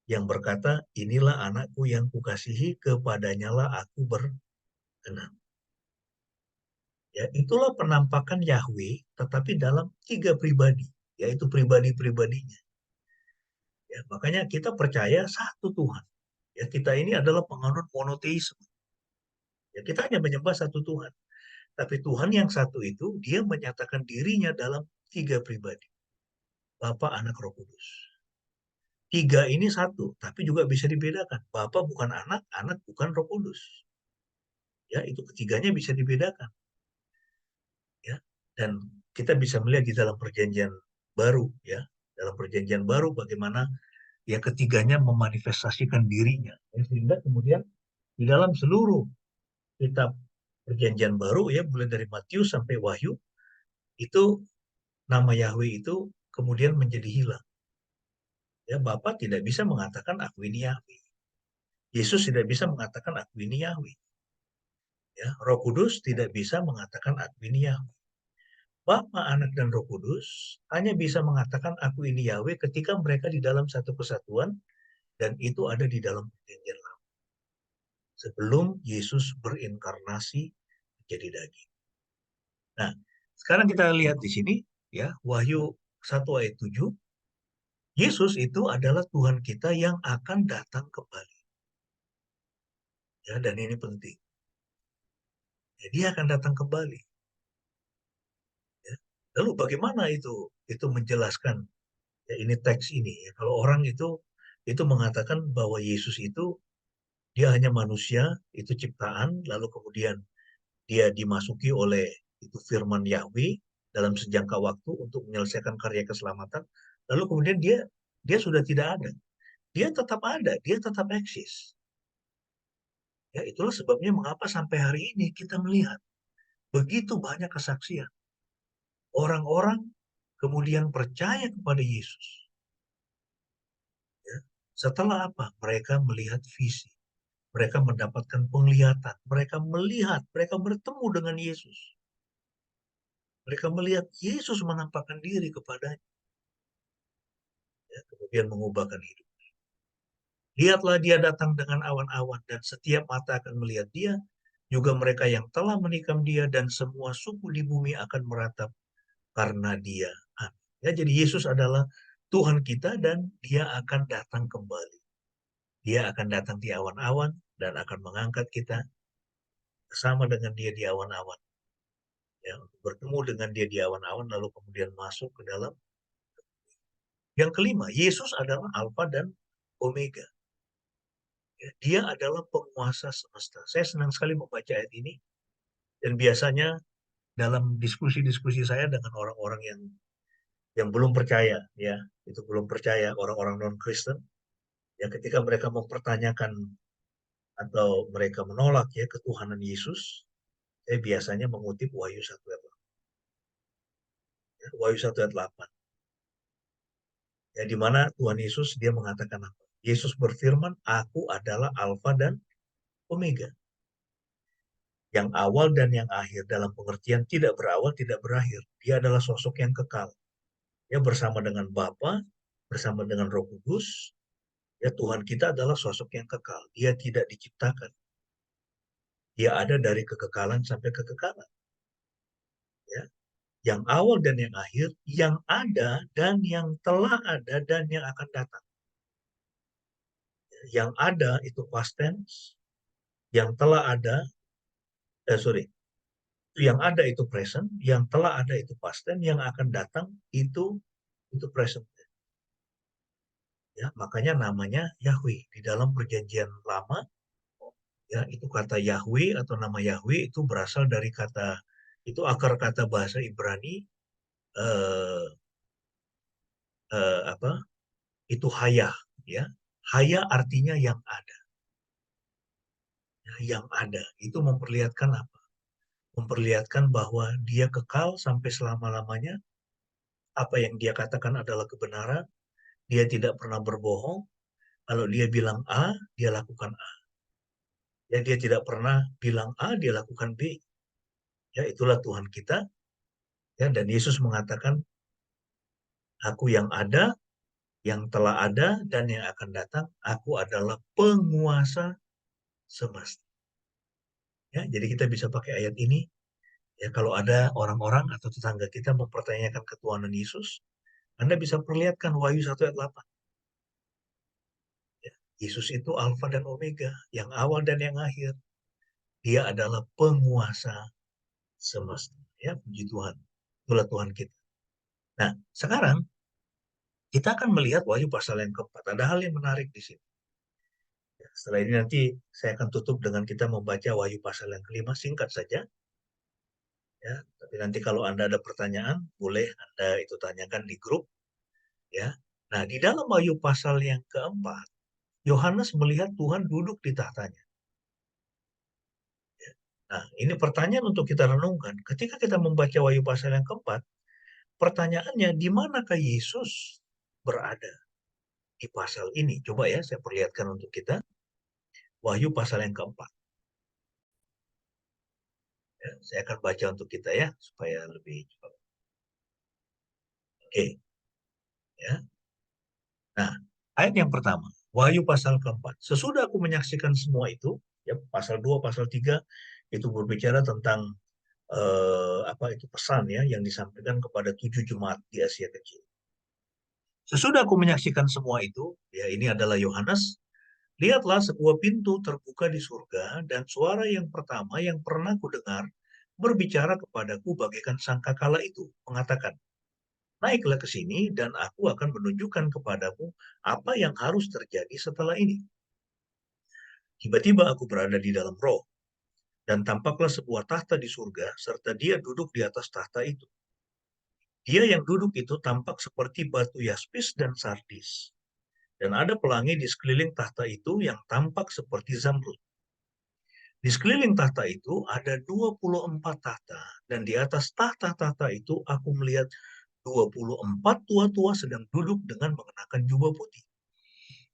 yang berkata, inilah anakku yang kukasihi, kepadanyalah aku berkenan. Ya, itulah penampakan Yahweh, tetapi dalam 3 pribadi, yaitu pribadi-pribadinya. Ya, makanya kita percaya satu Tuhan. Ya, kita ini adalah penganut monoteisme. Ya, kita hanya menyembah satu Tuhan. Tapi Tuhan yang satu itu, dia menyatakan dirinya dalam 3 pribadi. Bapa, Anak, Roh Kudus. 3 ini satu, tapi juga bisa dibedakan. Bapa bukan anak, anak bukan Roh Kudus. Ya, itu ketiganya bisa dibedakan. Ya, dan kita bisa melihat di dalam Perjanjian Baru, ya, dalam Perjanjian Baru bagaimana ya ketiganya memanifestasikan dirinya. Ya, sehingga kemudian di dalam seluruh kitab Perjanjian Baru, ya, mulai dari Matius sampai Wahyu, itu nama Yahweh itu kemudian menjadi hilang. Ya, Bapa tidak bisa mengatakan aku ini Yahweh. Yesus tidak bisa mengatakan aku ini Yahweh. Ya, Roh Kudus tidak bisa mengatakan aku ini Yahweh. Bapa, Anak, dan Roh Kudus hanya bisa mengatakan aku ini Yahweh ketika mereka di dalam satu kesatuan, dan itu ada di dalam Perjanjian Lama. Sebelum Yesus berinkarnasi menjadi daging. Nah, sekarang kita lihat di sini, ya, Wahyu 1 ayat 7. Yesus itu adalah Tuhan kita yang akan datang kembali. Ya, dan ini penting. Ya, dia akan datang kembali. Ya. Lalu bagaimana itu menjelaskan, ya, ini teks ini, ya. Kalau orang itu mengatakan bahwa Yesus itu dia hanya manusia, itu ciptaan, lalu kemudian dia dimasuki oleh itu firman Yahweh dalam sejangka waktu untuk menyelesaikan karya keselamatan, lalu kemudian dia sudah tidak ada. Dia tetap ada, dia tetap eksis. Ya, itulah sebabnya mengapa sampai hari ini kita melihat begitu banyak kesaksian. Orang-orang kemudian percaya kepada Yesus. Ya. Setelah apa? Mereka melihat visi. Mereka mendapatkan penglihatan. Mereka melihat, mereka bertemu dengan Yesus. Mereka melihat Yesus menampakkan diri kepadanya. Ya, kemudian mengubahkan hidup. Lihatlah dia datang dengan awan-awan, dan setiap mata akan melihat dia, juga mereka yang telah menikam dia, dan semua suku di bumi akan meratap karena dia. Amin. Ya, jadi Yesus adalah Tuhan kita dan dia akan datang kembali. Dia akan datang di awan-awan dan akan mengangkat kita bersama dengan dia di awan-awan. Ya, bertemu dengan dia di awan-awan lalu kemudian masuk ke dalam. Yang kelima, Yesus adalah Alfa dan Omega. Ya, dia adalah penguasa semesta. Saya senang sekali membaca ayat ini, dan biasanya dalam diskusi-diskusi saya dengan orang-orang yang belum percaya, ya, itu belum percaya, orang-orang non-Kristen, ya, ketika mereka mempertanyakan atau mereka menolak, ya, ketuhanan Yesus, saya biasanya mengutip Wahyu 1 ayat 8. Ya, Wahyu 1 ayat 8. Ya, di mana Tuhan Yesus dia mengatakan apa? Yesus berfirman, aku adalah Alfa dan Omega. Yang awal dan yang akhir, dalam pengertian tidak berawal, tidak berakhir. Dia adalah sosok yang kekal. Ya, bersama dengan Bapa, bersama dengan Roh Kudus, ya, Tuhan kita adalah sosok yang kekal. Dia tidak diciptakan. Dia ada dari kekekalan sampai kekekalan. Ya. Yang awal dan yang akhir, yang ada dan yang telah ada dan yang akan datang. Yang ada itu past tense, yang telah ada, yang ada itu present, yang telah ada itu past tense, yang akan datang itu present. Ya, makanya namanya Yahweh. Di dalam perjanjian lama, ya, itu kata Yahweh atau nama Yahweh itu berasal dari kata, itu akar kata bahasa Ibrani, eh, itu Hayah, ya. Hayah artinya yang ada. Ya, yang ada itu memperlihatkan apa? Memperlihatkan bahwa dia kekal sampai selama-lamanya. Apa yang dia katakan adalah kebenaran. Dia tidak pernah berbohong. Kalau dia bilang A, dia lakukan A. Ya, dia tidak pernah bilang A, dia lakukan B. Ya, itulah Tuhan kita. Ya, dan Yesus mengatakan, aku yang ada, yang telah ada, dan yang akan datang, aku adalah penguasa semesta. Ya, jadi kita bisa pakai ayat ini. Ya, kalau ada orang-orang atau tetangga kita mempertanyakan ketuhanan Yesus, Anda bisa perlihatkan Wahyu 1 ayat 8. Ya, Yesus itu Alfa dan Omega, yang awal dan yang akhir. Dia adalah penguasa semesta. Ya, puji Tuhan. Itulah Tuhan kita. Nah, sekarang kita akan melihat Wahyu pasal yang keempat. Ada hal yang menarik di sini. Ya, setelah ini nanti saya akan tutup dengan kita membaca Wahyu pasal yang kelima, singkat saja. Ya, tapi nanti kalau Anda ada pertanyaan, boleh Anda itu tanyakan di grup. Ya, nah di dalam Wahyu pasal yang keempat, Yohanes melihat Tuhan duduk di tahtanya. Ya. Nah, ini pertanyaan untuk kita renungkan. Ketika kita membaca Wahyu pasal yang keempat, pertanyaannya, di manakah Yesus berada di pasal ini? Coba ya, saya perlihatkan untuk kita. Wahyu pasal yang keempat. Ya, saya akan baca untuk kita ya, supaya lebih cepat. Oke. Ya. Nah, ayat yang pertama, Wahyu pasal keempat. Sesudah aku menyaksikan semua itu, ya pasal 2, pasal 3, itu berbicara tentang itu pesan ya yang disampaikan kepada 7 jemaat di Asia Kecil. Sesudah aku menyaksikan semua itu, ya ini adalah Yohanes, lihatlah sebuah pintu terbuka di surga dan suara yang pertama yang pernah kudengar berbicara kepadaku bagaikan sangkakala itu, mengatakan, naiklah ke sini dan aku akan menunjukkan kepadamu apa yang harus terjadi setelah ini. Tiba-tiba aku berada di dalam roh, dan tampaklah sebuah tahta di surga, serta dia duduk di atas tahta itu. Dia yang duduk itu tampak seperti batu yaspis dan sardis. Dan ada pelangi di sekeliling tahta itu yang tampak seperti zamrud. Di sekeliling tahta itu ada 24 tahta, dan di atas tahta-tahta itu aku melihat 24 tua-tua sedang duduk dengan mengenakan jubah putih.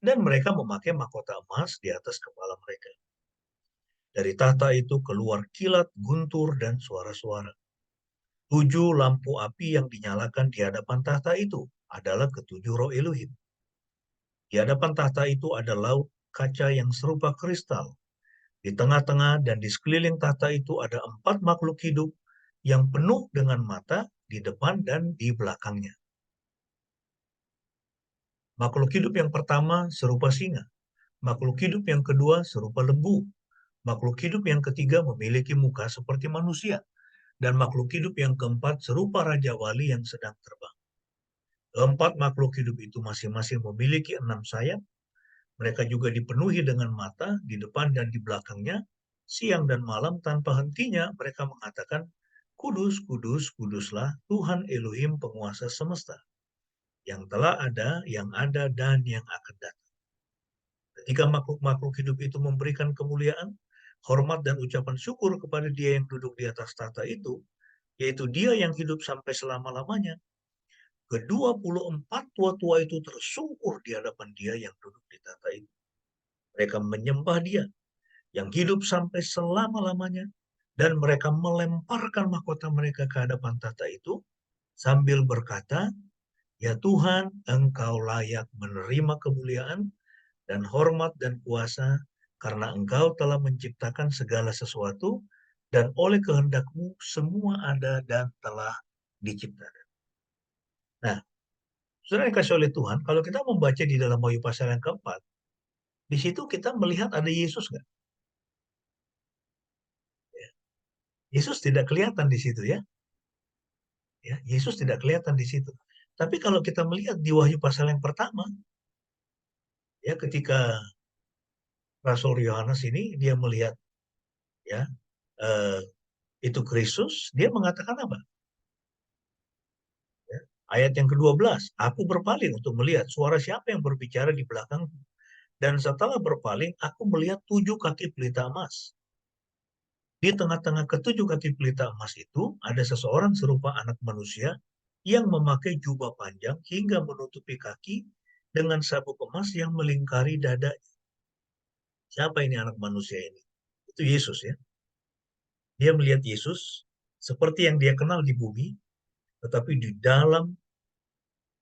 Dan mereka memakai mahkota emas di atas kepala mereka. Dari tahta itu keluar kilat, guntur, dan suara-suara. 7 lampu api yang dinyalakan di hadapan tahta itu adalah ketujuh roh Elohim. Di hadapan tahta itu ada laut kaca yang serupa kristal. Di tengah-tengah dan di sekeliling tahta itu ada 4 makhluk hidup yang penuh dengan mata di depan dan di belakangnya. Makhluk hidup yang pertama serupa singa. Makhluk hidup yang kedua serupa lembu. Makhluk hidup yang ketiga memiliki muka seperti manusia. Dan makhluk hidup yang keempat serupa Raja Wali yang sedang terbang. Keempat makhluk hidup itu masing-masing memiliki 6 sayap. Mereka juga dipenuhi dengan mata di depan dan di belakangnya. Siang dan malam tanpa hentinya mereka mengatakan, Kudus, kudus, kuduslah Tuhan Elohim penguasa semesta. Yang telah ada, yang ada, dan yang akan datang. Ketika makhluk-makhluk hidup itu memberikan kemuliaan, hormat dan ucapan syukur kepada Dia yang duduk di atas tahta itu, yaitu Dia yang hidup sampai selama-lamanya, ke-24 tua-tua itu tersungkur di hadapan Dia yang duduk di tahta itu. Mereka menyembah Dia yang hidup sampai selama-lamanya, dan mereka melemparkan mahkota mereka ke hadapan tahta itu sambil berkata, Ya Tuhan, Engkau layak menerima kemuliaan dan hormat dan kuasa karena Engkau telah menciptakan segala sesuatu dan oleh kehendak-Mu semua ada dan telah diciptakan. Nah, saudara yang dikasihi oleh Tuhan, kalau kita membaca di dalam Wahyu pasal yang keempat, Di situ kita melihat ada Yesus nggak? Ya. Yesus tidak kelihatan di situ ya. Ya, Yesus tidak kelihatan di situ. Tapi kalau kita melihat di Wahyu pasal yang pertama, ya ketika Rasul Yohanes ini dia melihat ya eh, itu Kristus, dia mengatakan apa? Ya, ayat yang ke-12, aku berpaling untuk melihat suara siapa yang berbicara di belakangku. Dan setelah berpaling, aku melihat 7 kaki pelita emas. Di tengah-tengah ketujuh kaki pelita emas itu, ada seseorang serupa anak manusia yang memakai jubah panjang hingga menutupi kaki dengan sabuk emas yang melingkari dadanya. Siapa ini anak manusia ini? Itu Yesus ya. Dia melihat Yesus seperti yang dia kenal di bumi, tetapi di dalam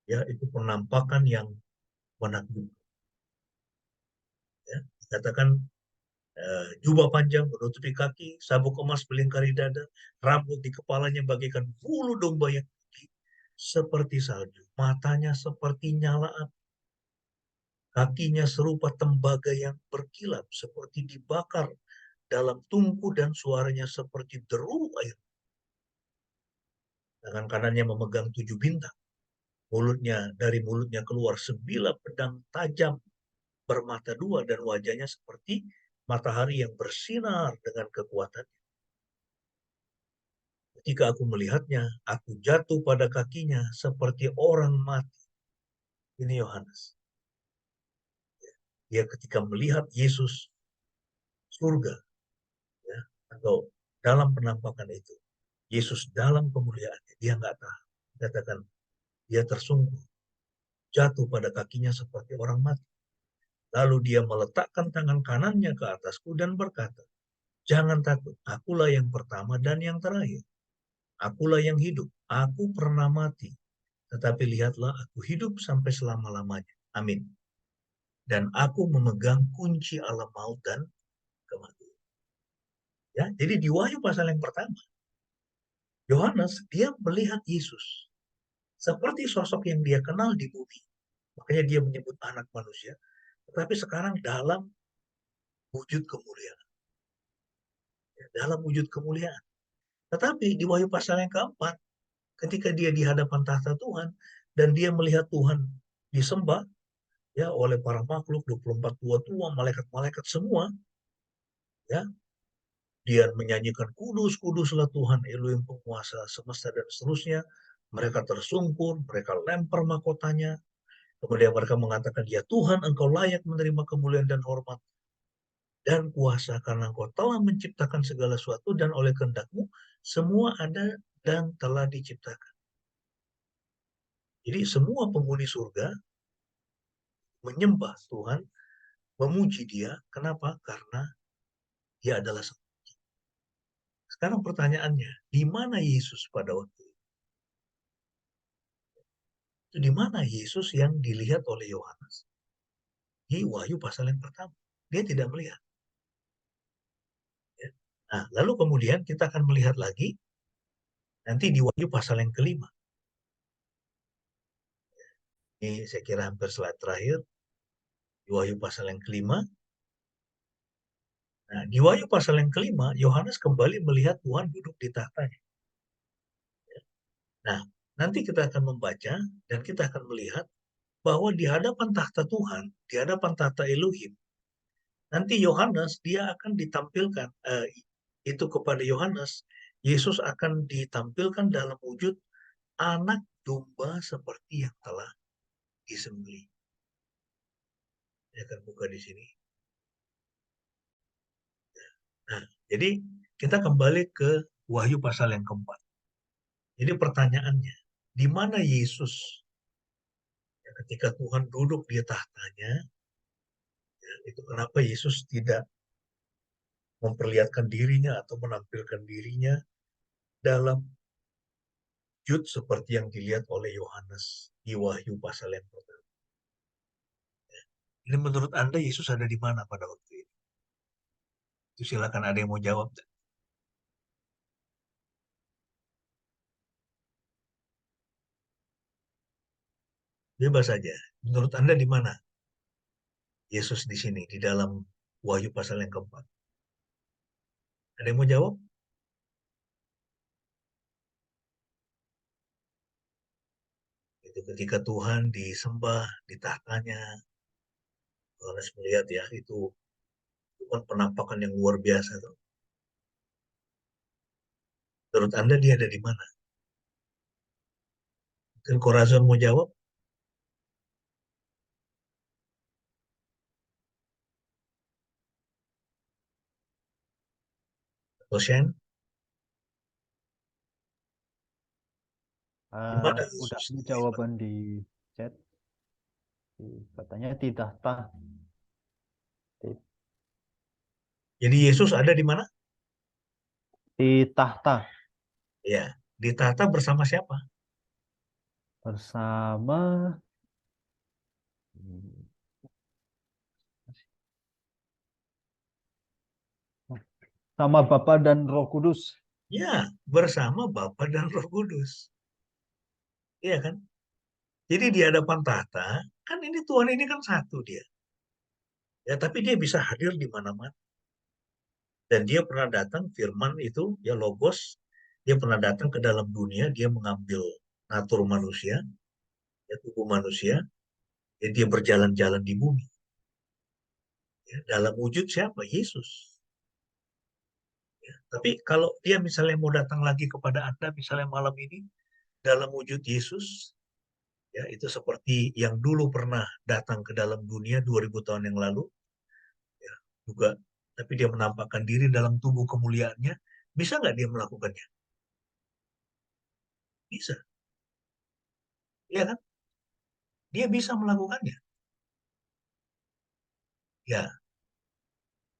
ya itu penampakan yang menakjubkan. Ya. Dikatakan jubah panjang menutupi kaki, sabuk emas melingkari dada, rambut di kepalanya bagaikan bulu domba yang putih, seperti salju, matanya seperti nyala api, kakinya serupa tembaga yang berkilap, seperti dibakar dalam tungku, dan suaranya seperti deru air. Tangan kanannya memegang 7 bintang. Dari mulutnya keluar sebilah pedang tajam bermata dua, dan wajahnya seperti matahari yang bersinar dengan kekuatan. Ketika aku melihatnya, aku jatuh pada kakinya seperti orang mati. Ini Yohanes. Dia ketika melihat Yesus surga, ya, atau dalam penampakan itu, Yesus dalam kemuliaannya, dia nggak tahan. Katakan, dia tersungkur, jatuh pada kakinya seperti orang mati. Lalu dia meletakkan tangan kanannya ke atasku dan berkata, jangan takut, akulah yang pertama dan yang terakhir. Akulah yang hidup, aku pernah mati, tetapi lihatlah aku hidup sampai selama-lamanya. Amin. Dan aku memegang kunci alam maut dan kematian. Ya, jadi di Wahyu pasal yang pertama, Yohanes dia melihat Yesus seperti sosok yang dia kenal di bumi. Makanya dia menyebut anak manusia, tetapi sekarang dalam wujud kemuliaan. Ya, dalam wujud kemuliaan. Tetapi di Wahyu pasal yang keempat, ketika dia di hadapan tahta Tuhan dan dia melihat Tuhan disembah ya oleh para makhluk 24 tua-tua, malaikat-malaikat semua, ya, dia menyanyikan kudus, kuduslah Tuhan Elohim penguasa semesta dan seterusnya. Mereka tersungkur, mereka lempar mahkotanya. Kemudian mereka mengatakan, ya Tuhan, engkau layak menerima kemuliaan dan hormat dan kuasa karena engkau telah menciptakan segala sesuatu dan oleh kehendakmu semua ada dan telah diciptakan. Jadi semua penghuni surga menyembah Tuhan, memuji dia. Kenapa? Karena dia adalah Sang. Sekarang pertanyaannya, di mana Yesus pada waktu itu? Di mana Yesus yang dilihat oleh Yohanes? Di Wahyu pasal yang pertama. Dia tidak melihat. Ya. Nah, lalu kemudian kita akan melihat lagi nanti di Wahyu pasal yang kelima. Ini saya kira hampir slide terakhir. Di Wahyu pasal yang kelima. Nah, di Wahyu pasal yang kelima, Yohanes kembali melihat Tuhan duduk di tahtanya. Nah, nanti kita akan membaca dan kita akan melihat bahwa di hadapan tahta Tuhan, di hadapan tahta Elohim, nanti Yohanes dia akan ditampilkan itu kepada Yohanes, Yesus akan ditampilkan dalam wujud anak domba seperti yang telah disembelih. Saya akan buka di sini. Nah, jadi kita kembali ke Wahyu pasal yang keempat. Jadi pertanyaannya, di mana Yesus ya, ketika Tuhan duduk di tahtanya, ya, itu kenapa Yesus tidak memperlihatkan dirinya atau menampilkan dirinya dalam wujud seperti yang dilihat oleh Yohanes di Wahyu pasal yang pertama. Ini menurut Anda Yesus ada di mana pada waktu itu? Itu silakan ada yang mau jawab. Bebas saja. Menurut Anda di mana? Yesus di sini, di dalam Wahyu pasal yang keempat? Ada yang mau jawab? Itu ketika Tuhan disembah di tahtanya, Yohanes melihat ya, itu kan penampakan yang luar biasa tuh. Menurut Anda dia ada di mana? Mungkin Corazon mau jawab? Atau Shen? Di mana Udah Yesus? ada jawaban di chat. Katanya tidak tah. Jadi Yesus ada di mana? Di tahta Ya, di tahta bersama siapa? bersama sama Bapa dan Roh Kudus. Ya, bersama Bapa dan Roh Kudus. Iya kan? Jadi di hadapan tahta, kan ini Tuhan ini kan satu dia. Ya, tapi dia bisa hadir di mana-mana. Dan dia pernah datang, firman itu, ya Logos, dia pernah datang ke dalam dunia, dia mengambil natur manusia, ya tubuh manusia, ya, dia berjalan-jalan di bumi. Ya, dalam wujud siapa? Yesus. Ya, tapi kalau dia misalnya mau datang lagi kepada Anda, misalnya malam ini, dalam wujud Yesus, ya itu seperti yang dulu pernah datang ke dalam dunia 2000 tahun yang lalu, ya, juga, tapi dia menampakkan diri dalam tubuh kemuliaannya, bisa nggak dia melakukannya? Bisa, ya kan? Dia bisa melakukannya. Ya,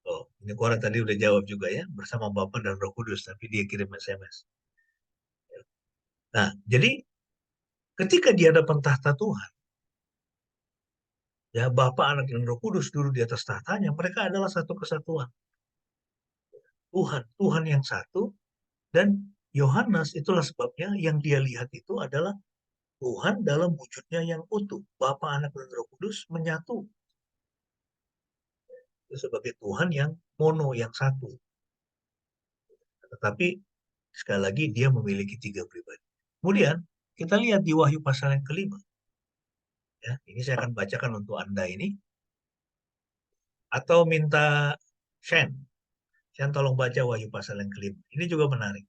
oh, ini Koran tadi udah jawab juga ya, bersama Bapa dan Roh Kudus, tapi dia kirim SMS. Nah, jadi ketika di hadapan tahta Tuhan, ya Bapa, Anak, dan Roh Kudus duduk di atas tahtanya, mereka adalah satu kesatuan. Tuhan, Tuhan yang satu, dan Yohanes itulah sebabnya yang dia lihat itu adalah Tuhan dalam wujudnya yang utuh. Bapa, Anak, dan Roh Kudus menyatu. Itu sebagai Tuhan yang mono, yang satu. Tetapi sekali lagi dia memiliki 3 pribadi. Kemudian kita lihat di Wahyu pasal yang kelima. Ya, ini saya akan bacakan untuk Anda ini. Atau minta Shen. Shen tolong baca Wahyu pasal yang kelima. Ini juga menarik.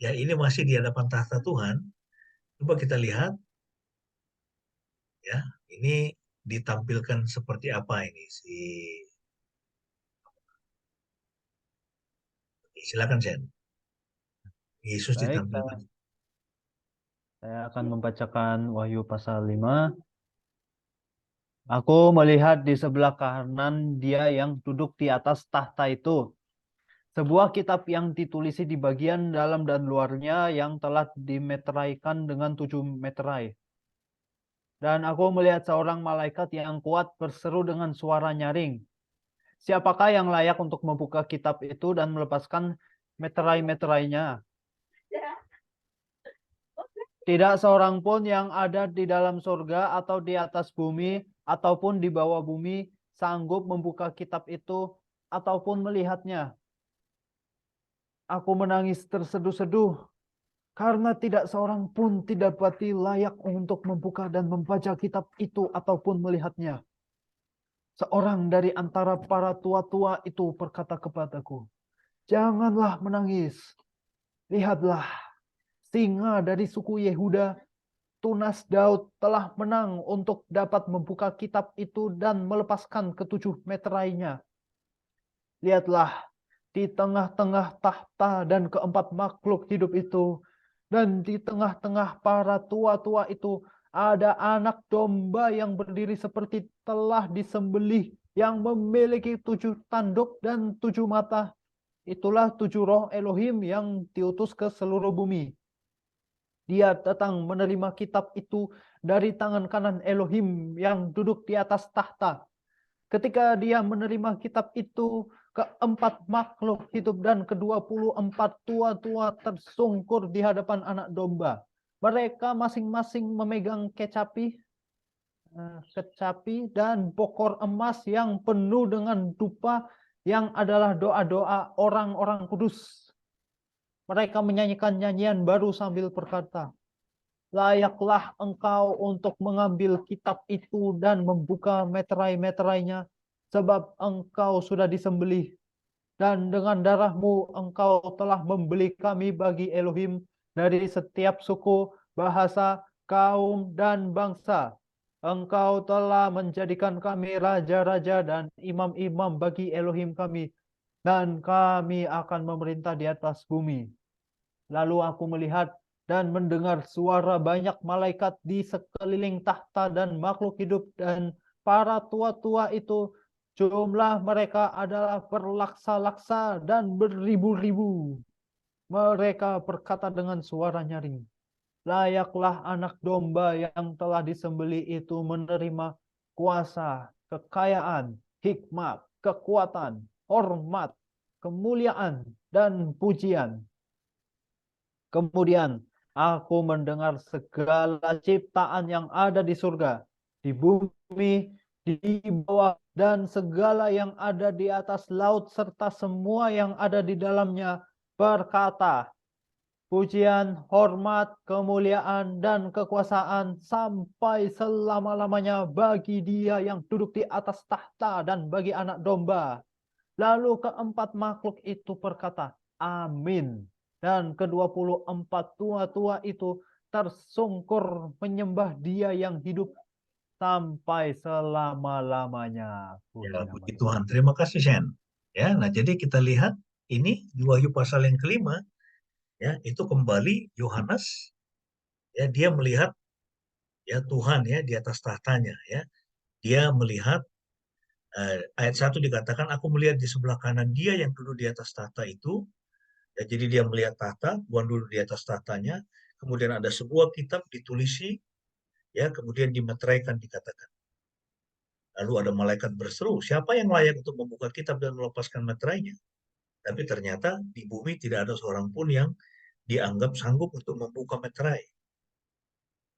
Ya, ini masih di hadapan tahta Tuhan. Coba kita lihat. Ya, ini ditampilkan seperti apa ini si. Silakan Shen. Yesus Baik, ditampilkan. saya akan membacakan Wahyu pasal 5. Aku melihat di sebelah kanan dia yang duduk di atas tahta itu. Sebuah kitab yang ditulisi di bagian dalam dan luarnya yang telah dimeteraikan dengan 7 meterai. Dan aku melihat seorang malaikat yang kuat berseru dengan suara nyaring. Siapakah yang layak untuk membuka kitab itu dan melepaskan meterai-meterainya? Tidak seorang pun yang ada di dalam surga atau di atas bumi ataupun di bawah bumi sanggup membuka kitab itu ataupun melihatnya. Aku menangis terseduh-seduh karena tidak seorang pun tidak dapati layak untuk membuka dan membaca kitab itu ataupun melihatnya. Seorang dari antara para tua-tua itu berkata kepadaku, "Janganlah menangis. Lihatlah, singa dari suku Yehuda, tunas Daud, telah menang untuk dapat membuka kitab itu dan melepaskan ketujuh meterainya. Lihatlah, di tengah-tengah tahta dan keempat makhluk hidup itu, dan di tengah-tengah para tua-tua itu, ada anak domba yang berdiri seperti telah disembelih, yang memiliki 7 tanduk dan 7 mata. Itulah 7 roh Elohim yang diutus ke seluruh bumi. Dia datang menerima kitab itu dari tangan kanan Elohim yang duduk di atas tahta. Ketika dia menerima kitab itu, keempat makhluk hidup dan ke-24 tua-tua tersungkur di hadapan anak domba. Mereka masing-masing memegang kecapi. kecapi dan bokor emas yang penuh dengan dupa yang adalah doa-doa orang-orang kudus. Mereka menyanyikan nyanyian baru sambil berkata, layaklah engkau untuk mengambil kitab itu dan membuka meterai-meterainya, sebab engkau sudah disembelih. Dan dengan darahmu engkau telah membeli kami bagi Elohim dari setiap suku, bahasa, kaum, dan bangsa. Engkau telah menjadikan kami raja-raja dan imam-imam bagi Elohim kami, dan kami akan memerintah di atas bumi. Lalu aku melihat dan mendengar suara banyak malaikat di sekeliling tahta dan makhluk hidup dan para tua-tua itu. Jumlah mereka adalah berlaksa-laksa dan beribu-ribu. Mereka berkata dengan suara nyaring, layaklah anak domba yang telah disembelih itu menerima kuasa, kekayaan, hikmat, kekuatan, hormat, kemuliaan, dan pujian. Kemudian aku mendengar segala ciptaan yang ada di surga, di bumi, di bawah, dan segala yang ada di atas laut, serta semua yang ada di dalamnya berkata, pujian, hormat, kemuliaan, dan kekuasaan sampai selama-lamanya bagi Dia yang duduk di atas tahta dan bagi anak domba. Lalu keempat makhluk itu berkata, amin. Dan ke-24 tua-tua itu tersungkur menyembah Dia yang hidup sampai selama-lamanya. Ya, puji Tuhan. Terima kasih, Shen. Ya, nah jadi kita lihat ini di Wahyu pasal yang kelima, ya itu kembali Yohanes, ya dia melihat ya Tuhan ya di atas tahtanya, ya dia melihat ayat 1 dikatakan aku melihat di sebelah kanan Dia yang duduk di atas tahta itu. Ya, jadi dia melihat tahta, Tuhan duduk di atas tahtanya, kemudian ada sebuah kitab ditulisi, ya kemudian dimeteraikan dikatakan. Lalu ada malaikat berseru, siapa yang layak untuk membuka kitab dan melepaskan meterainya? Tapi ternyata di bumi tidak ada seorang pun yang dianggap sanggup untuk membuka meterai.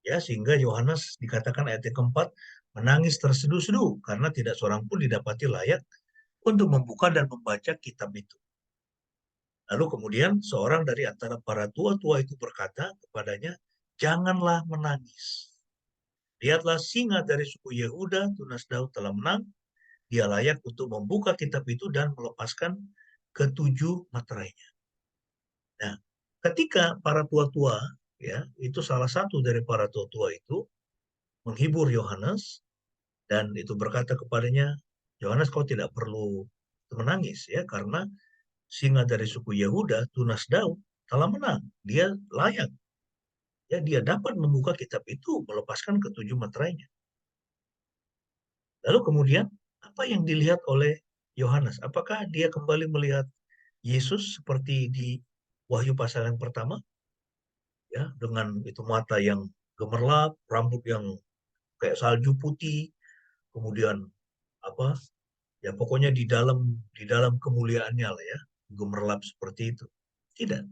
Ya, sehingga Yohanes dikatakan ayat yang keempat menangis terseduh-seduh karena tidak seorang pun didapati layak untuk membuka dan membaca kitab itu. Lalu kemudian seorang dari antara para tua-tua itu berkata kepadanya, janganlah menangis. Lihatlah singa dari suku Yehuda, tunas Daud telah menang. Dia layak untuk membuka kitab itu dan melepaskan ketujuh meterainya. Nah, ketika para tua-tua, ya itu salah satu dari para tua-tua itu menghibur Yohanes dan itu berkata kepadanya, Yohanes kau tidak perlu menangis ya karena singa dari suku Yehuda, tunas Daud, telah menang. Dia layak. Ya, dia dapat membuka kitab itu, melepaskan ketujuh meterainya. Lalu kemudian, apa yang dilihat oleh Yohanes? Apakah dia kembali melihat Yesus seperti di Wahyu pasal yang pertama? Ya, dengan itu mata yang gemerlap, rambut yang kayak salju putih, kemudian apa? Ya pokoknya di dalam kemuliaannya lah ya, gemerlap seperti itu. Tidak.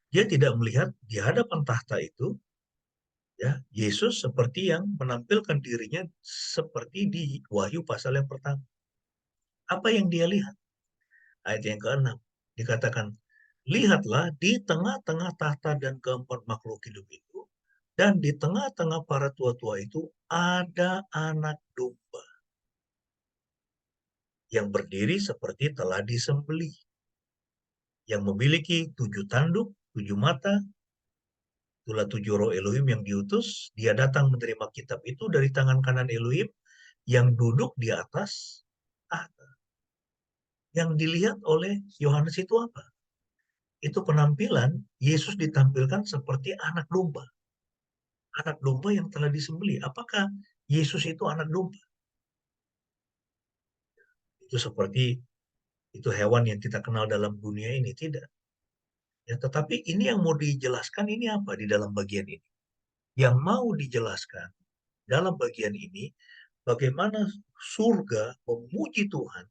Dia tidak melihat di hadapan tahta itu ya Yesus seperti yang menampilkan dirinya seperti di Wahyu pasal yang pertama. Apa yang dia lihat? Ayat yang ke-6 dikatakan, lihatlah di tengah-tengah tahta dan keempat makhluk hidup itu, dan di tengah-tengah para tua-tua itu ada anak domba yang berdiri seperti telah disembelih, yang memiliki 7 tanduk, 7 mata. Itulah 7 roh Elohim yang diutus. Dia datang menerima kitab itu dari tangan kanan Elohim yang duduk di atas tahta. Yang dilihat oleh Yohanes itu apa? Itu penampilan Yesus ditampilkan seperti anak domba. Anak domba yang telah disembelih. Apakah Yesus itu anak domba? Itu seperti itu hewan yang kita kenal dalam dunia ini, tidak. Ya, tetapi ini yang mau dijelaskan ini apa di dalam bagian ini? Yang mau dijelaskan dalam bagian ini, bagaimana surga memuji Tuhan,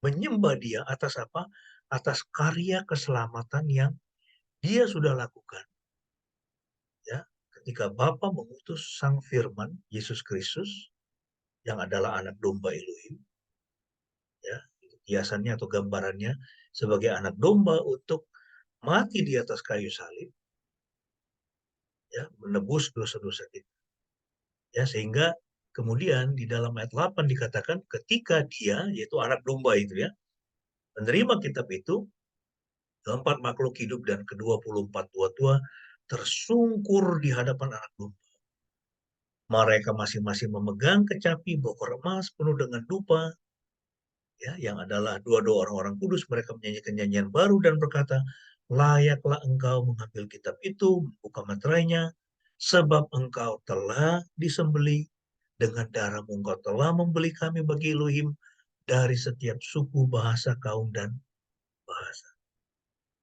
menyembah Dia atas apa? Atas karya keselamatan yang Dia sudah lakukan. Ya, ketika Bapa mengutus Sang Firman, Yesus Kristus, yang adalah anak domba Elohim, ya, hiasannya atau gambarannya sebagai anak domba untuk mati di atas kayu salib, ya, menebus dosa-dosa kita. Ya, sehingga kemudian di dalam ayat 8 dikatakan ketika dia, yaitu anak domba itu ya, menerima kitab itu, keempat makhluk hidup dan ke-24 tua-tua tersungkur di hadapan anak domba. Mereka masing-masing memegang kecapi bokor emas penuh dengan dupa, ya, yang adalah doa-doa orang-orang kudus. Mereka menyanyikan nyanyian baru dan berkata, layaklah engkau mengambil kitab itu, membuka meterainya, sebab engkau telah disembelih, dengan darahmu engkau telah membeli kami bagi Elohim dari setiap suku, bahasa, kaum, dan bahasa.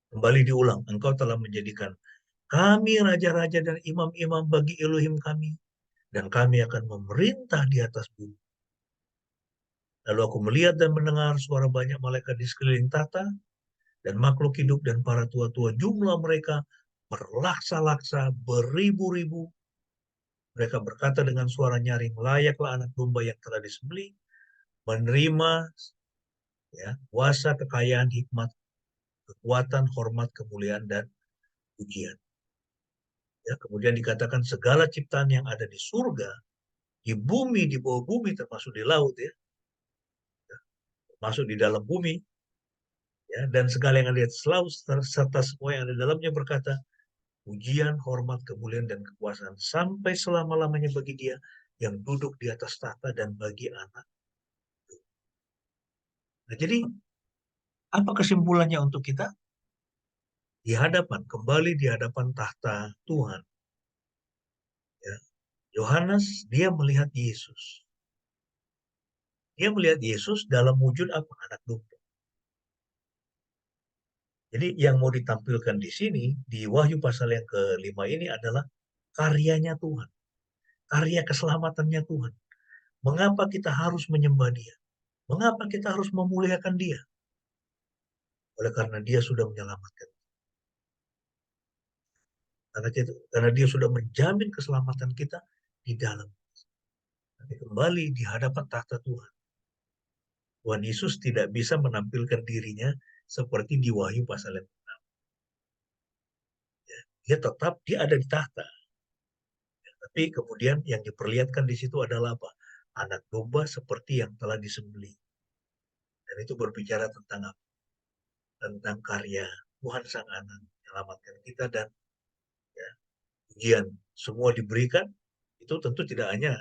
Kembali diulang, engkau telah menjadikan kami raja-raja dan imam-imam bagi Elohim kami, dan kami akan memerintah di atas bumi. Lalu aku melihat dan mendengar suara banyak malaikat di sekeliling tahta, dan makhluk hidup dan para tua-tua, jumlah mereka berlaksa-laksa, beribu-ribu. Mereka berkata dengan suara nyaring, layaklah anak domba yang telah disembelih, menerima, ya, kuasa, kekayaan, hikmat, kekuatan, hormat, kemuliaan, dan pujian. Ya, kemudian dikatakan segala ciptaan yang ada di surga, di bumi, di bawah bumi, termasuk di laut, ya, termasuk di dalam bumi, ya, dan segala yang ada di atas laut serta semua yang ada di dalamnya berkata, pujian, hormat, kemuliaan, dan kekuasaan sampai selama-lamanya bagi Dia yang duduk di atas tahta dan bagi anak. Nah, jadi apa kesimpulannya untuk kita? Di hadapan, kembali di hadapan tahta Tuhan, ya, Yohanes dia melihat Yesus. Dia melihat Yesus dalam wujud apa? Anak domba. Jadi yang mau ditampilkan di sini, di Wahyu pasal yang ke-5 ini adalah karyanya Tuhan. Karya keselamatannya Tuhan. Mengapa kita harus menyembah Dia? Mengapa kita harus memuliakan Dia? Oleh karena Dia sudah menyelamatkan. Karena Dia sudah menjamin keselamatan kita di dalam. Tapi kembali di hadapan tahta Tuhan. Tuhan Yesus tidak bisa menampilkan dirinya seperti di Wahyu pasal yang ke-6. Dia tetap, dia ada di tahta. Tapi kemudian yang diperlihatkan di situ adalah apa? Anak domba seperti yang telah disembelih. Dan itu berbicara tentang apa? Tentang karya Tuhan Sang Anak menyelamatkan kita, dan ya, pujian semua diberikan itu tentu tidak hanya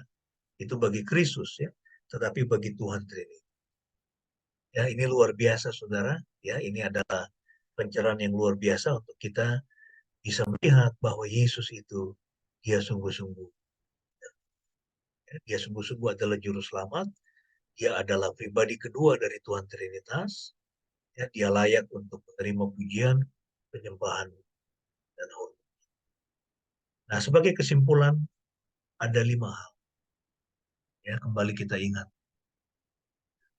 itu bagi Kristus ya, tetapi bagi Tuhan Trinity. Ya, ini luar biasa Saudara, ya, ini adalah pencerahan yang luar biasa untuk kita bisa melihat bahwa Yesus itu dia sungguh-sungguh. Ya, dia sungguh-sungguh adalah juru selamat, dia adalah pribadi kedua dari Tuhan Trinitas. Ya, dia layak untuk menerima pujian, penyembahan, dan hormat. Nah, sebagai kesimpulan, ada 5 hal. Ya, kembali kita ingat.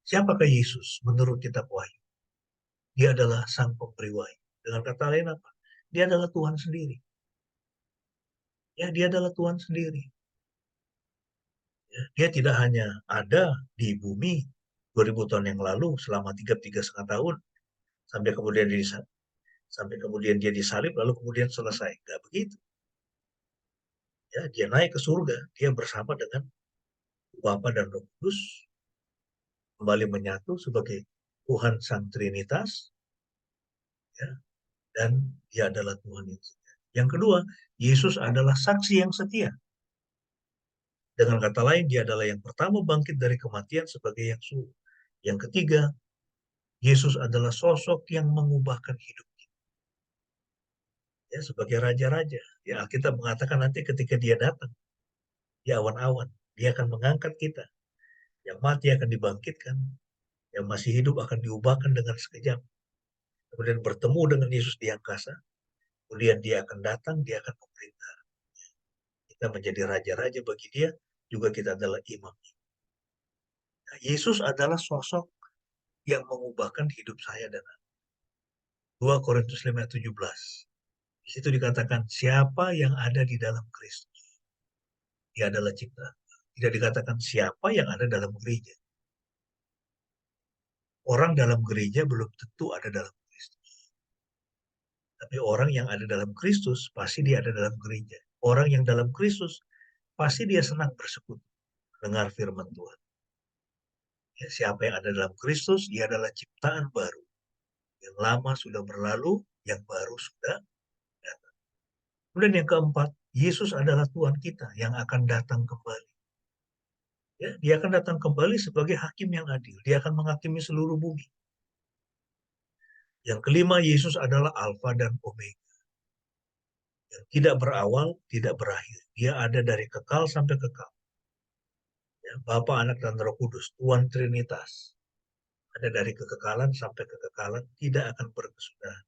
Siapakah Yesus menurut kitab Wahyu? Dia adalah sang pemberi wahyu. Dengan kata lain apa? Dia adalah Tuhan sendiri. Ya, dia adalah Tuhan sendiri. Ya, dia tidak hanya ada di bumi 2000 tahun yang lalu selama 3,5 tahun sampai kemudian dia disalib lalu kemudian selesai. Enggak begitu. Ya, dia naik ke surga, dia bersama dengan Bapa dan Roh Kudus kembali menyatu sebagai Tuhan Sang Trinitas, ya, dan dia adalah Tuhan yang setia. Yang kedua, Yesus adalah saksi yang setia. Dengan kata lain, dia adalah yang pertama bangkit dari kematian sebagai yang suluh. Yang ketiga, Yesus adalah sosok yang mengubahkan hidup kita. Ya, sebagai raja-raja. Ya, Alkitab mengatakan nanti ketika dia datang, di awan-awan, dia akan mengangkat kita. Yang mati akan dibangkitkan, yang masih hidup akan diubahkan dengan sekejap. Kemudian bertemu dengan Yesus di angkasa. Kemudian dia akan datang, dia akan memerintah. Kita menjadi raja-raja bagi dia, juga kita adalah imam. Nah, Yesus adalah sosok yang mengubahkan hidup saya dan Anda. 2 Korintus 5:17. Di situ dikatakan, siapa yang ada di dalam Kristus, Dia adalah ciptaan. Tidak dikatakan siapa yang ada dalam gereja. Orang dalam gereja belum tentu ada dalam Kristus. Tapi orang yang ada dalam Kristus, pasti dia ada dalam gereja. Orang yang dalam Kristus, pasti dia senang bersekutu, dengar firman Tuhan. Ya, siapa yang ada dalam Kristus, dia adalah ciptaan baru. Yang lama sudah berlalu, yang baru sudah datang. Kemudian yang keempat, Yesus adalah Tuhan kita yang akan datang kembali. Ya, dia akan datang kembali sebagai hakim yang adil. Dia akan menghakimi seluruh bumi. Yang kelima, Yesus adalah Alfa dan Omega. Yang tidak berawal, tidak berakhir. Dia ada dari kekal sampai kekal. Ya, Bapa, Anak, dan Roh Kudus, Tuhan Trinitas. Ada dari kekekalan sampai kekekalan, tidak akan berkesudahan.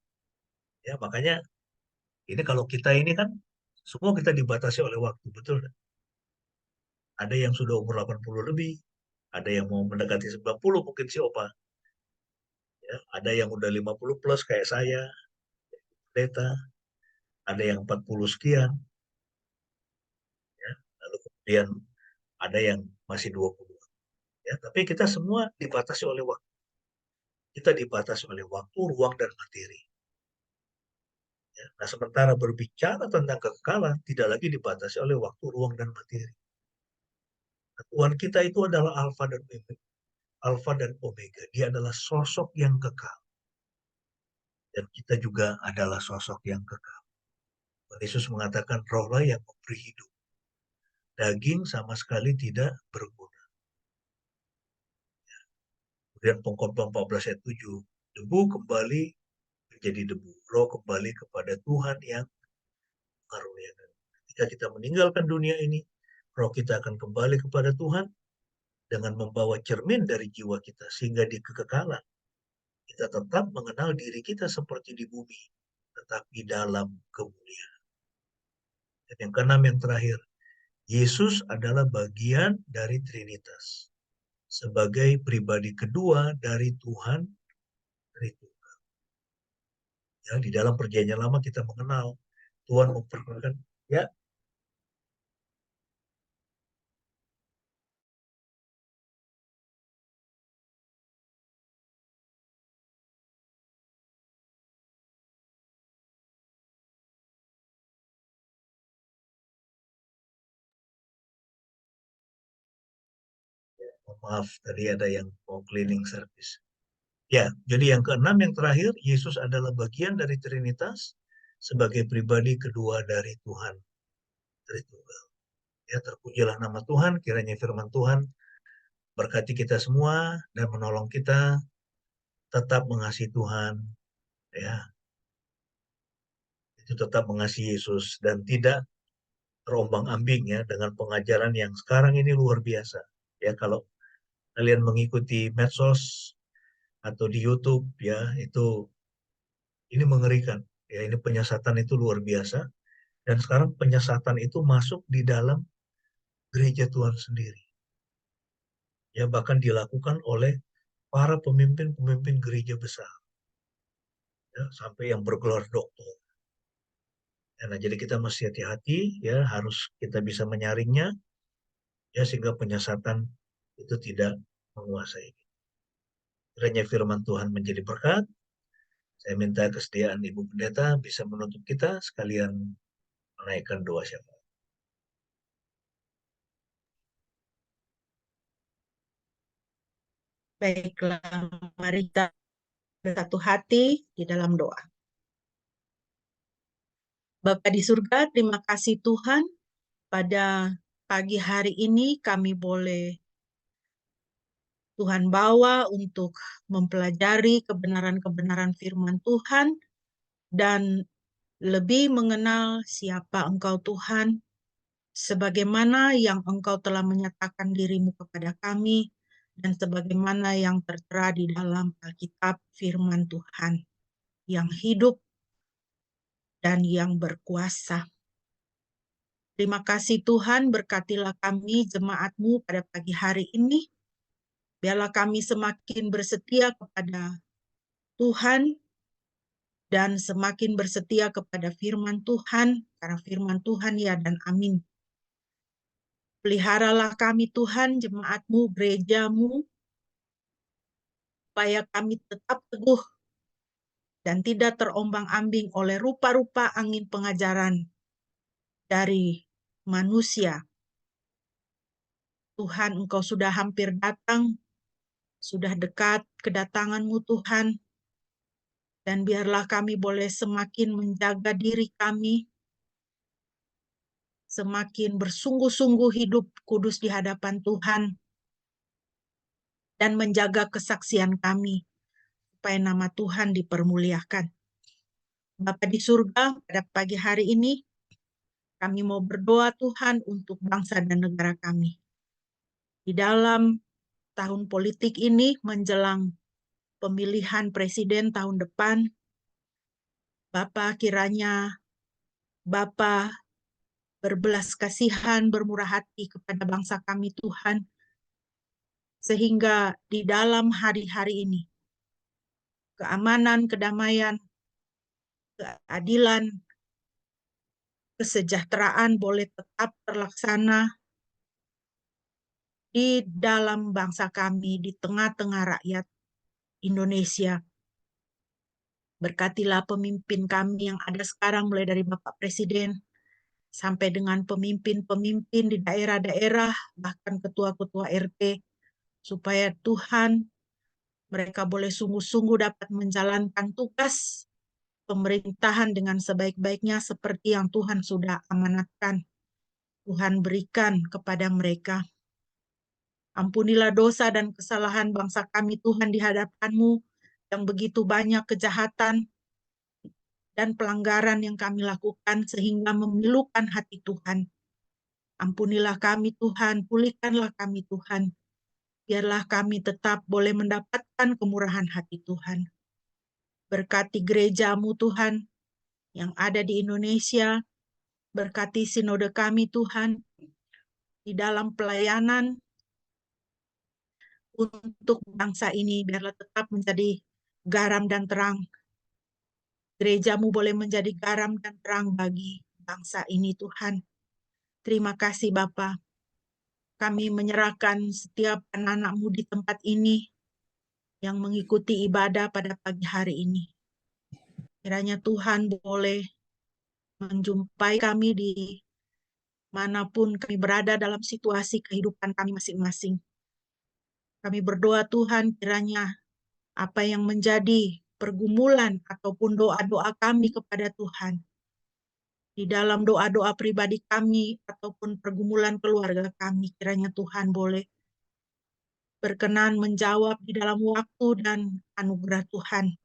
Ya, makanya ini kalau kita ini kan, semua kita dibatasi oleh waktu, betul kan? Ada yang sudah umur 80 lebih, ada yang mau mendekati 90 mungkin si Opa. Ya, ada yang udah 50 plus kayak saya, Deta, ada yang 40 sekian, ya. Lalu kemudian ada yang masih 20. Ya, tapi kita semua dibatasi oleh waktu. Kita dibatasi oleh waktu, ruang, dan materi. Ya. Nah, sementara berbicara tentang kekekalan, tidak lagi dibatasi oleh waktu, ruang, dan materi. Nah, Tuhan kita itu adalah Alfa dan Omega. Alfa dan Omega. Dia adalah sosok yang kekal. Dan kita juga adalah sosok yang kekal. Yesus mengatakan rohlah yang memberi hidup. Daging sama sekali tidak berguna. Kemudian Pengkhotbah 14 ayat 7. Debu kembali menjadi debu. Roh kembali kepada Tuhan yang mengaruniakan. Ketika kita meninggalkan dunia ini, roh kita akan kembali kepada Tuhan dengan membawa cermin dari jiwa kita. Sehingga di kekekalan, kita tetap mengenal diri kita seperti di bumi, tetapi dalam kemuliaan. Dan yang keenam, yang terakhir, Yesus adalah bagian dari Trinitas. Sebagai pribadi kedua dari Tuhan Tritunggal. Ya, di dalam perjanjian lama kita mengenal Tuhan memperkenalkan, ya, maaf tadi ada yang mau cleaning service. Ya, jadi yang keenam, yang terakhir, Yesus adalah bagian dari Trinitas sebagai pribadi kedua dari Tuhan Tritunggal. Ya, terpujilah nama Tuhan, kiranya firman Tuhan berkati kita semua dan menolong kita tetap mengasihi Tuhan, ya, itu tetap mengasihi Yesus dan tidak terombang-ambing ya dengan pengajaran yang sekarang ini luar biasa. Ya, kalau kalian mengikuti medsos atau di YouTube ya, itu ini mengerikan. Ya, ini penyesatan itu luar biasa. Dan sekarang penyesatan itu masuk di dalam gereja Tuhan sendiri. Ya, bahkan dilakukan oleh para pemimpin-pemimpin gereja besar. Ya, sampai yang bergelar doktor. Ya, nah, jadi kita mesti hati-hati ya, harus kita bisa menyaringnya ya sehingga penyesatan itu tidak menguasai. Kiranya firman Tuhan menjadi berkat. Saya minta kesediaan Ibu Pendeta bisa menutup kita sekalian menaikkan doa syafaat. Baiklah, mari kita bersatu hati di dalam doa. Bapa di surga, terima kasih Tuhan, pada pagi hari ini kami boleh Tuhan bawa untuk mempelajari kebenaran-kebenaran firman Tuhan dan lebih mengenal siapa Engkau Tuhan, sebagaimana yang Engkau telah menyatakan dirimu kepada kami, dan sebagaimana yang tertera di dalam Alkitab firman Tuhan, yang hidup dan yang berkuasa. Terima kasih Tuhan, berkatilah kami jemaat-Mu pada pagi hari ini. Biarlah kami semakin bersetia kepada Tuhan dan semakin bersetia kepada firman Tuhan, karena firman Tuhan ya dan amin. Peliharalah kami Tuhan, jemaat-Mu, gereja-Mu, supaya kami tetap teguh dan tidak terombang-ambing oleh rupa-rupa angin pengajaran dari manusia. Tuhan, Engkau sudah hampir datang, sudah dekat kedatangan-Mu Tuhan, dan biarlah kami boleh semakin menjaga diri kami, semakin bersungguh-sungguh hidup kudus di hadapan Tuhan, dan menjaga kesaksian kami, supaya nama Tuhan dipermuliakan. Bapa di surga, pada pagi hari ini, kami mau berdoa Tuhan untuk bangsa dan negara kami. Di dalam tahun politik ini menjelang pemilihan presiden tahun depan, Bapa kiranya Bapa berbelas kasihan, bermurah hati kepada bangsa kami Tuhan, sehingga di dalam hari-hari ini, keamanan, kedamaian, keadilan, kesejahteraan boleh tetap terlaksana di dalam bangsa kami, di tengah-tengah rakyat Indonesia. Berkatilah pemimpin kami yang ada sekarang, mulai dari Bapak Presiden, sampai dengan pemimpin-pemimpin di daerah-daerah, bahkan ketua-ketua RT, supaya Tuhan, mereka boleh sungguh-sungguh dapat menjalankan tugas pemerintahan dengan sebaik-baiknya seperti yang Tuhan sudah amanatkan. Tuhan berikan kepada mereka. Ampunilah dosa dan kesalahan bangsa kami Tuhan di hadapan-Mu, yang begitu banyak kejahatan dan pelanggaran yang kami lakukan sehingga memilukan hati Tuhan. Ampunilah kami Tuhan, pulihkanlah kami Tuhan. Biarlah kami tetap boleh mendapatkan kemurahan hati Tuhan. Berkati gereja-Mu Tuhan yang ada di Indonesia, berkati sinode kami Tuhan di dalam pelayanan untuk bangsa ini, biarlah tetap menjadi garam dan terang. Gereja-Mu boleh menjadi garam dan terang bagi bangsa ini Tuhan. Terima kasih Bapa. Kami menyerahkan setiap anak-anak-Mu di tempat ini yang mengikuti ibadah pada pagi hari ini. Kiranya Tuhan boleh menjumpai kami di manapun kami berada dalam situasi kehidupan kami masing-masing. Kami berdoa Tuhan, kiranya apa yang menjadi pergumulan ataupun doa-doa kami kepada Tuhan, di dalam doa-doa pribadi kami ataupun pergumulan keluarga kami, kiranya Tuhan boleh berkenan menjawab di dalam waktu dan anugerah Tuhan.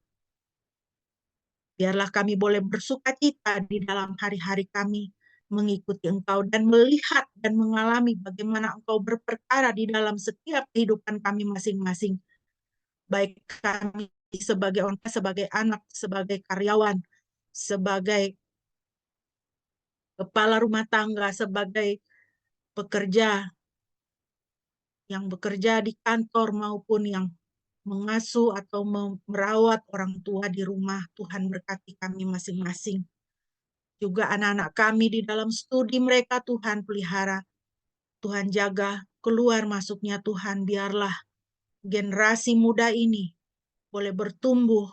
Biarlah kami boleh bersukacita di dalam hari-hari kami mengikuti Engkau dan melihat dan mengalami bagaimana Engkau berperkara di dalam setiap kehidupan kami masing-masing. Baik kami sebagai orang, sebagai anak, sebagai karyawan, sebagai kepala rumah tangga, sebagai pekerja yang bekerja di kantor maupun yang mengasuh atau merawat orang tua di rumah. Tuhan berkati kami masing-masing. Juga anak-anak kami di dalam studi mereka, Tuhan pelihara. Tuhan jaga keluar masuknya Tuhan. Biarlah generasi muda ini boleh bertumbuh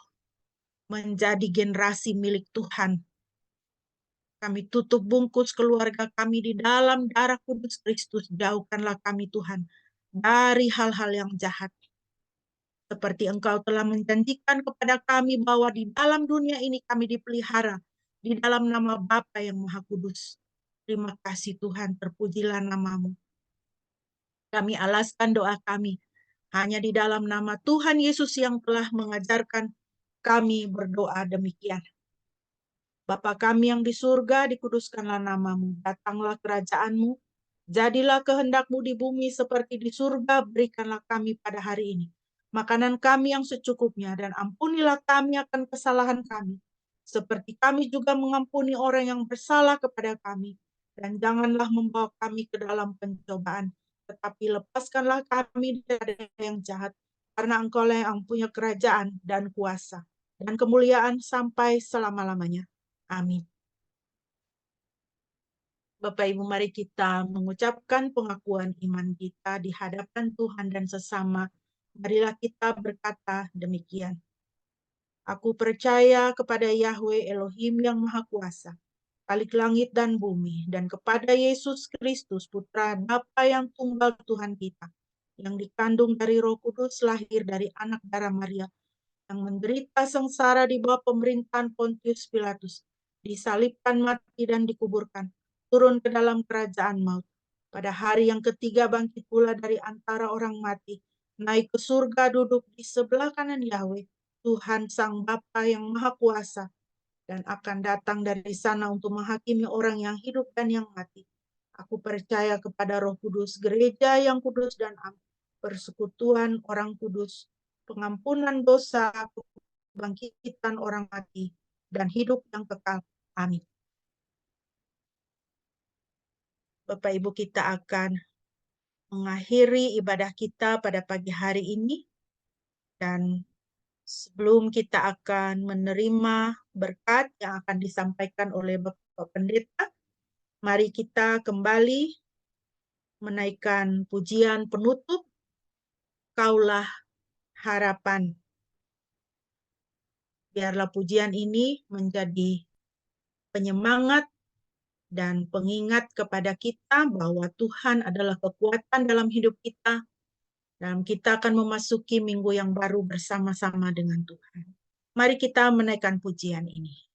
menjadi generasi milik Tuhan. Kami tutup bungkus keluarga kami di dalam darah kudus Kristus. Jauhkanlah kami Tuhan dari hal-hal yang jahat. Seperti Engkau telah menjanjikan kepada kami bahwa di dalam dunia ini kami dipelihara di dalam nama Bapa yang Maha Kudus. Terima kasih Tuhan, terpujilah nama-Mu. Kami alaskan doa kami hanya di dalam nama Tuhan Yesus yang telah mengajarkan kami berdoa demikian. Bapa kami yang di surga, dikuduskanlah nama-Mu, datanglah kerajaan-Mu, jadilah kehendak-Mu di bumi seperti di surga, berikanlah kami pada hari ini makanan kami yang secukupnya, dan ampunilah kami akan kesalahan kami, seperti kami juga mengampuni orang yang bersalah kepada kami. Dan janganlah membawa kami ke dalam pencobaan, tetapi lepaskanlah kami dari yang jahat, karena Engkau-lah yang punya kerajaan dan kuasa dan kemuliaan sampai selama-lamanya. Amin. Bapak Ibu, mari kita mengucapkan pengakuan iman kita di hadapan Tuhan dan sesama. Marilah kita berkata demikian. Aku percaya kepada Yahweh Elohim yang Maha Kuasa, Khalik langit dan bumi, dan kepada Yesus Kristus, Putra Bapa yang tunggal Tuhan kita, yang dikandung dari Roh Kudus, lahir dari anak darah Maria, yang menderita sengsara di bawah pemerintahan Pontius Pilatus, disalibkan, mati, dan dikuburkan, turun ke dalam kerajaan maut. Pada hari yang ketiga bangkit pula dari antara orang mati, naik ke surga, duduk di sebelah kanan Yahweh, Tuhan Sang Bapa yang Maha Kuasa, dan akan datang dari sana untuk menghakimi orang yang hidup dan yang mati. Aku percaya kepada Roh Kudus, gereja yang kudus dan am, persekutuan orang kudus, pengampunan dosa, kebangkitan orang mati, dan hidup yang kekal. Amin. Bapak Ibu, kita akan mengakhiri ibadah kita pada pagi hari ini. Dan sebelum kita akan menerima berkat yang akan disampaikan oleh Bapak Pendeta, mari kita kembali menaikkan pujian penutup, Kaulah Harapan. Biarlah pujian ini menjadi penyemangat dan pengingat kepada kita bahwa Tuhan adalah kekuatan dalam hidup kita, dan kita akan memasuki minggu yang baru bersama-sama dengan Tuhan. Mari kita menaikkan pujian ini.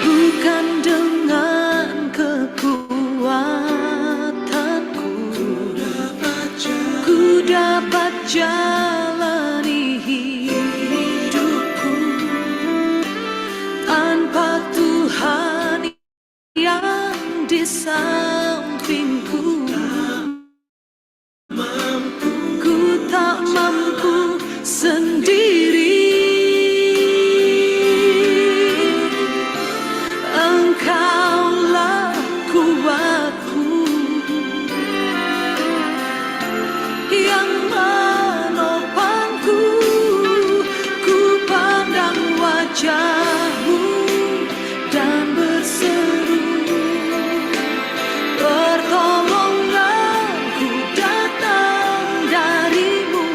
Bukan dengan kekuatanku ku dapat jalani hidupku tanpa Tuhan yang di sampingku. Ku tak mampu sendiri. Engkaulah kuatku yang menopangku. Ku pandang wajah-Mu dan berseru, pertolonganku datang dari-Mu.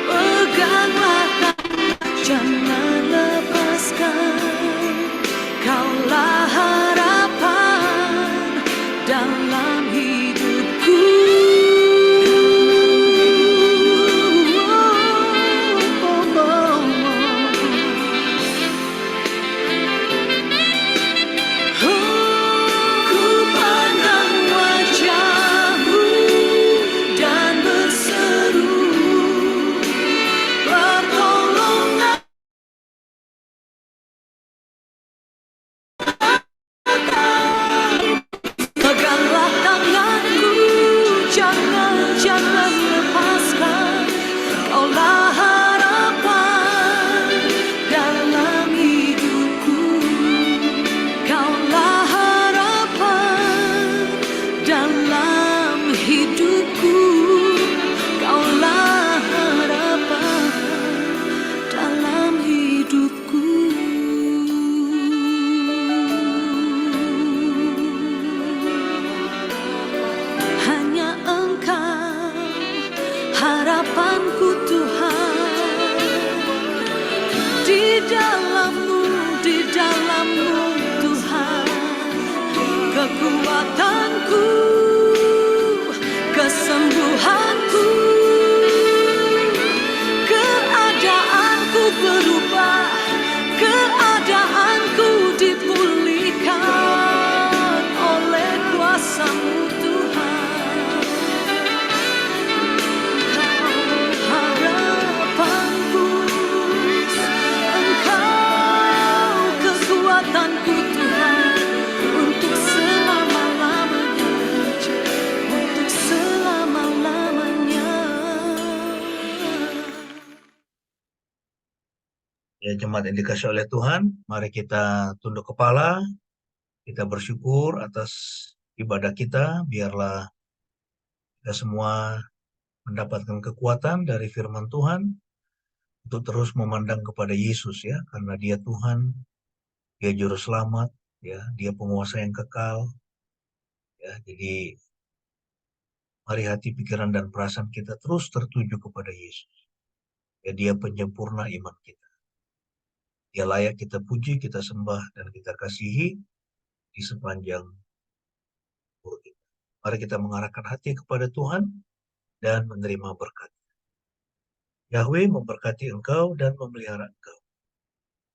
Peganglah tangan, jangan lepaskan. Kaulah harapan dalam hidupku. Ku pandang wajah-Mu dan berseru, pertolongan. Peganglah tanganku, jangan lepaskan. Kaulah harapan dalam hidupku. Kaulah harapan dalam hidupku. Kaulah harapan dalam hidupku. Hanya Engkau harapanku Tuhan. Di dalam-Mu Tuhan, kekuatanku, kesembuhanku, keadaanku berubah, keadaanku dipulihkan oleh kuasa-Mu Tuhan. Harapanku, Engkau kekuatanku Tuhan, untuk selama-lamanya, untuk selama-lamanya. Ya, jemaat yang dikasih oleh Tuhan, mari kita tunduk kepala, kita bersyukur atas ibadah kita, biarlah kita semua mendapatkan kekuatan dari firman Tuhan untuk terus memandang kepada Yesus ya, karena Dia Tuhan, Dia juru selamat, ya, Dia penguasa yang kekal, ya. Jadi mari hati, pikiran, dan perasaan kita terus tertuju kepada Yesus. Ya, Dia penyempurna iman kita. Dia layak kita puji, kita sembah, dan kita kasihi di sepanjang umur kita. Mari kita mengarahkan hati kepada Tuhan dan menerima berkat. Yahweh memberkati engkau dan memelihara engkau.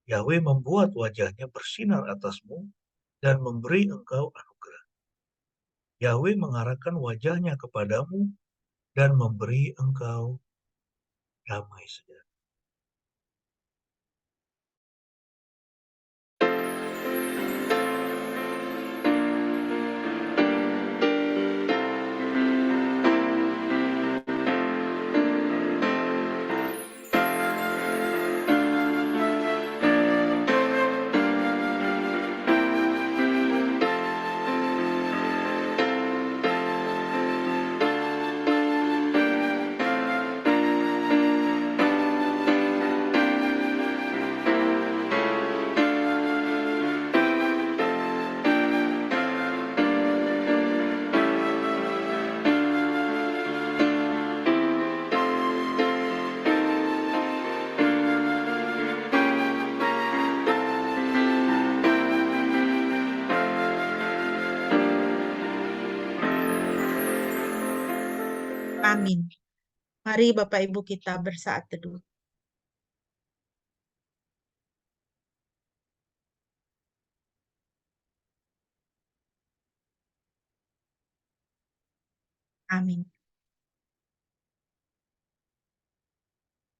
Yahweh membuat wajahnya bersinar atasmu dan memberi engkau anugerah. Yahweh mengarahkan wajahnya kepadamu dan memberi engkau damai sejahtera. Amin. Mari Bapak Ibu kita bersaat teduh. Amin.